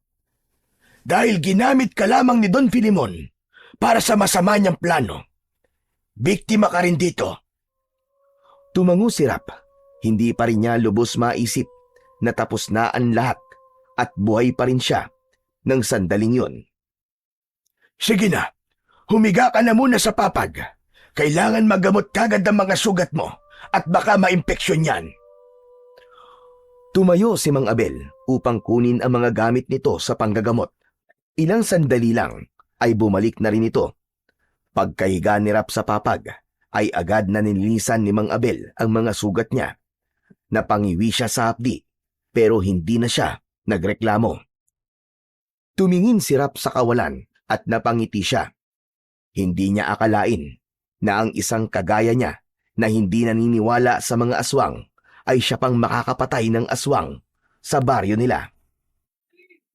Dahil ginamit ka lamang ni Don Filimon para sa masama niyang plano. Biktima ka rin dito. Tumango si Rap. Hindi pa rin niya lubos maisip na tapos na ang lahat at buhay pa rin siya ng sandaling yon. Sige na, humiga ka na muna sa papag. Kailangan magamot kagad ang mga sugat mo at baka maimpeksyon yan. Tumayo si Mang Abel upang kunin ang mga gamit nito sa panggagamot. Ilang sandali lang ay bumalik na rin ito. Pagkahiga ni Rap sa papag, ay agad na nilinisan ni Mang Abel ang mga sugat niya. Napangiwi siya sa hapdi, pero hindi na siya nagreklamo. Tumingin si Rap sa kawalan at napangiti siya. Hindi niya akalain na ang isang kagaya niya na hindi naniniwala sa mga aswang ay siya pang makakapatay ng aswang sa baryo nila.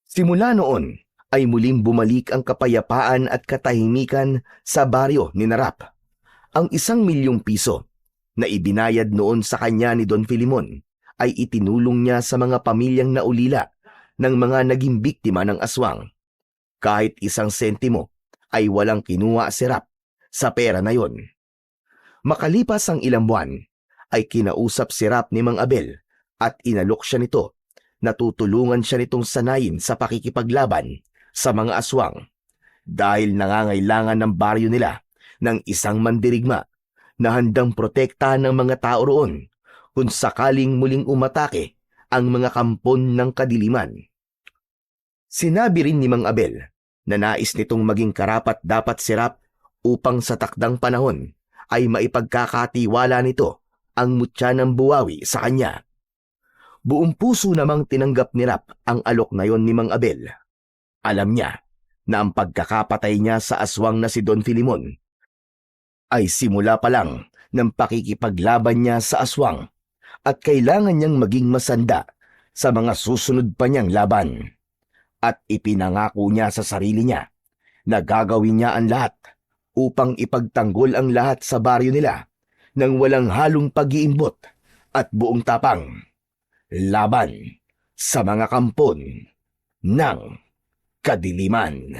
Simula noon ay muling bumalik ang kapayapaan at katahimikan sa baryo ni Rap. Ang 1,000,000 piso na ibinayad noon sa kanya ni Don Filimon ay itinulong niya sa mga pamilyang naulila ng mga naging biktima ng aswang. Kahit 1 sentimo ay walang kinuha si Rap sa pera na yon. Makalipas ang ilang buwan, ay kinausap si Rap ni Mang Abel at inalok siya nito na tutulungan siya nitong sanayin sa pakikipaglaban sa mga aswang dahil nangangailangan ng baryo nila ng isang mandirigma na handang protektahan ng mga tao roon kung sakaling muling umatake ang mga kampon ng kadiliman. Sinabi rin ni Mang Abel na nais nitong maging karapat-dapat si Rap upang sa takdang panahon ay maipagkakatiwala nito ang mutya ng buhawi sa kanya. Buong puso namang tinanggap ni Rap ang alok na yon ni Mang Abel. Alam niya na ang pagkakapatay niya sa aswang na si Don Filimon ay simula pa lang ng pakikipaglaban niya sa aswang at kailangan niyang maging masanda sa mga susunod pa niyang laban. At ipinangako niya sa sarili niya na gagawin niya ang lahat upang ipagtanggol ang lahat sa baryo nila nang walang halong pag-iimbot at buong tapang laban sa mga kampon ng kadiliman.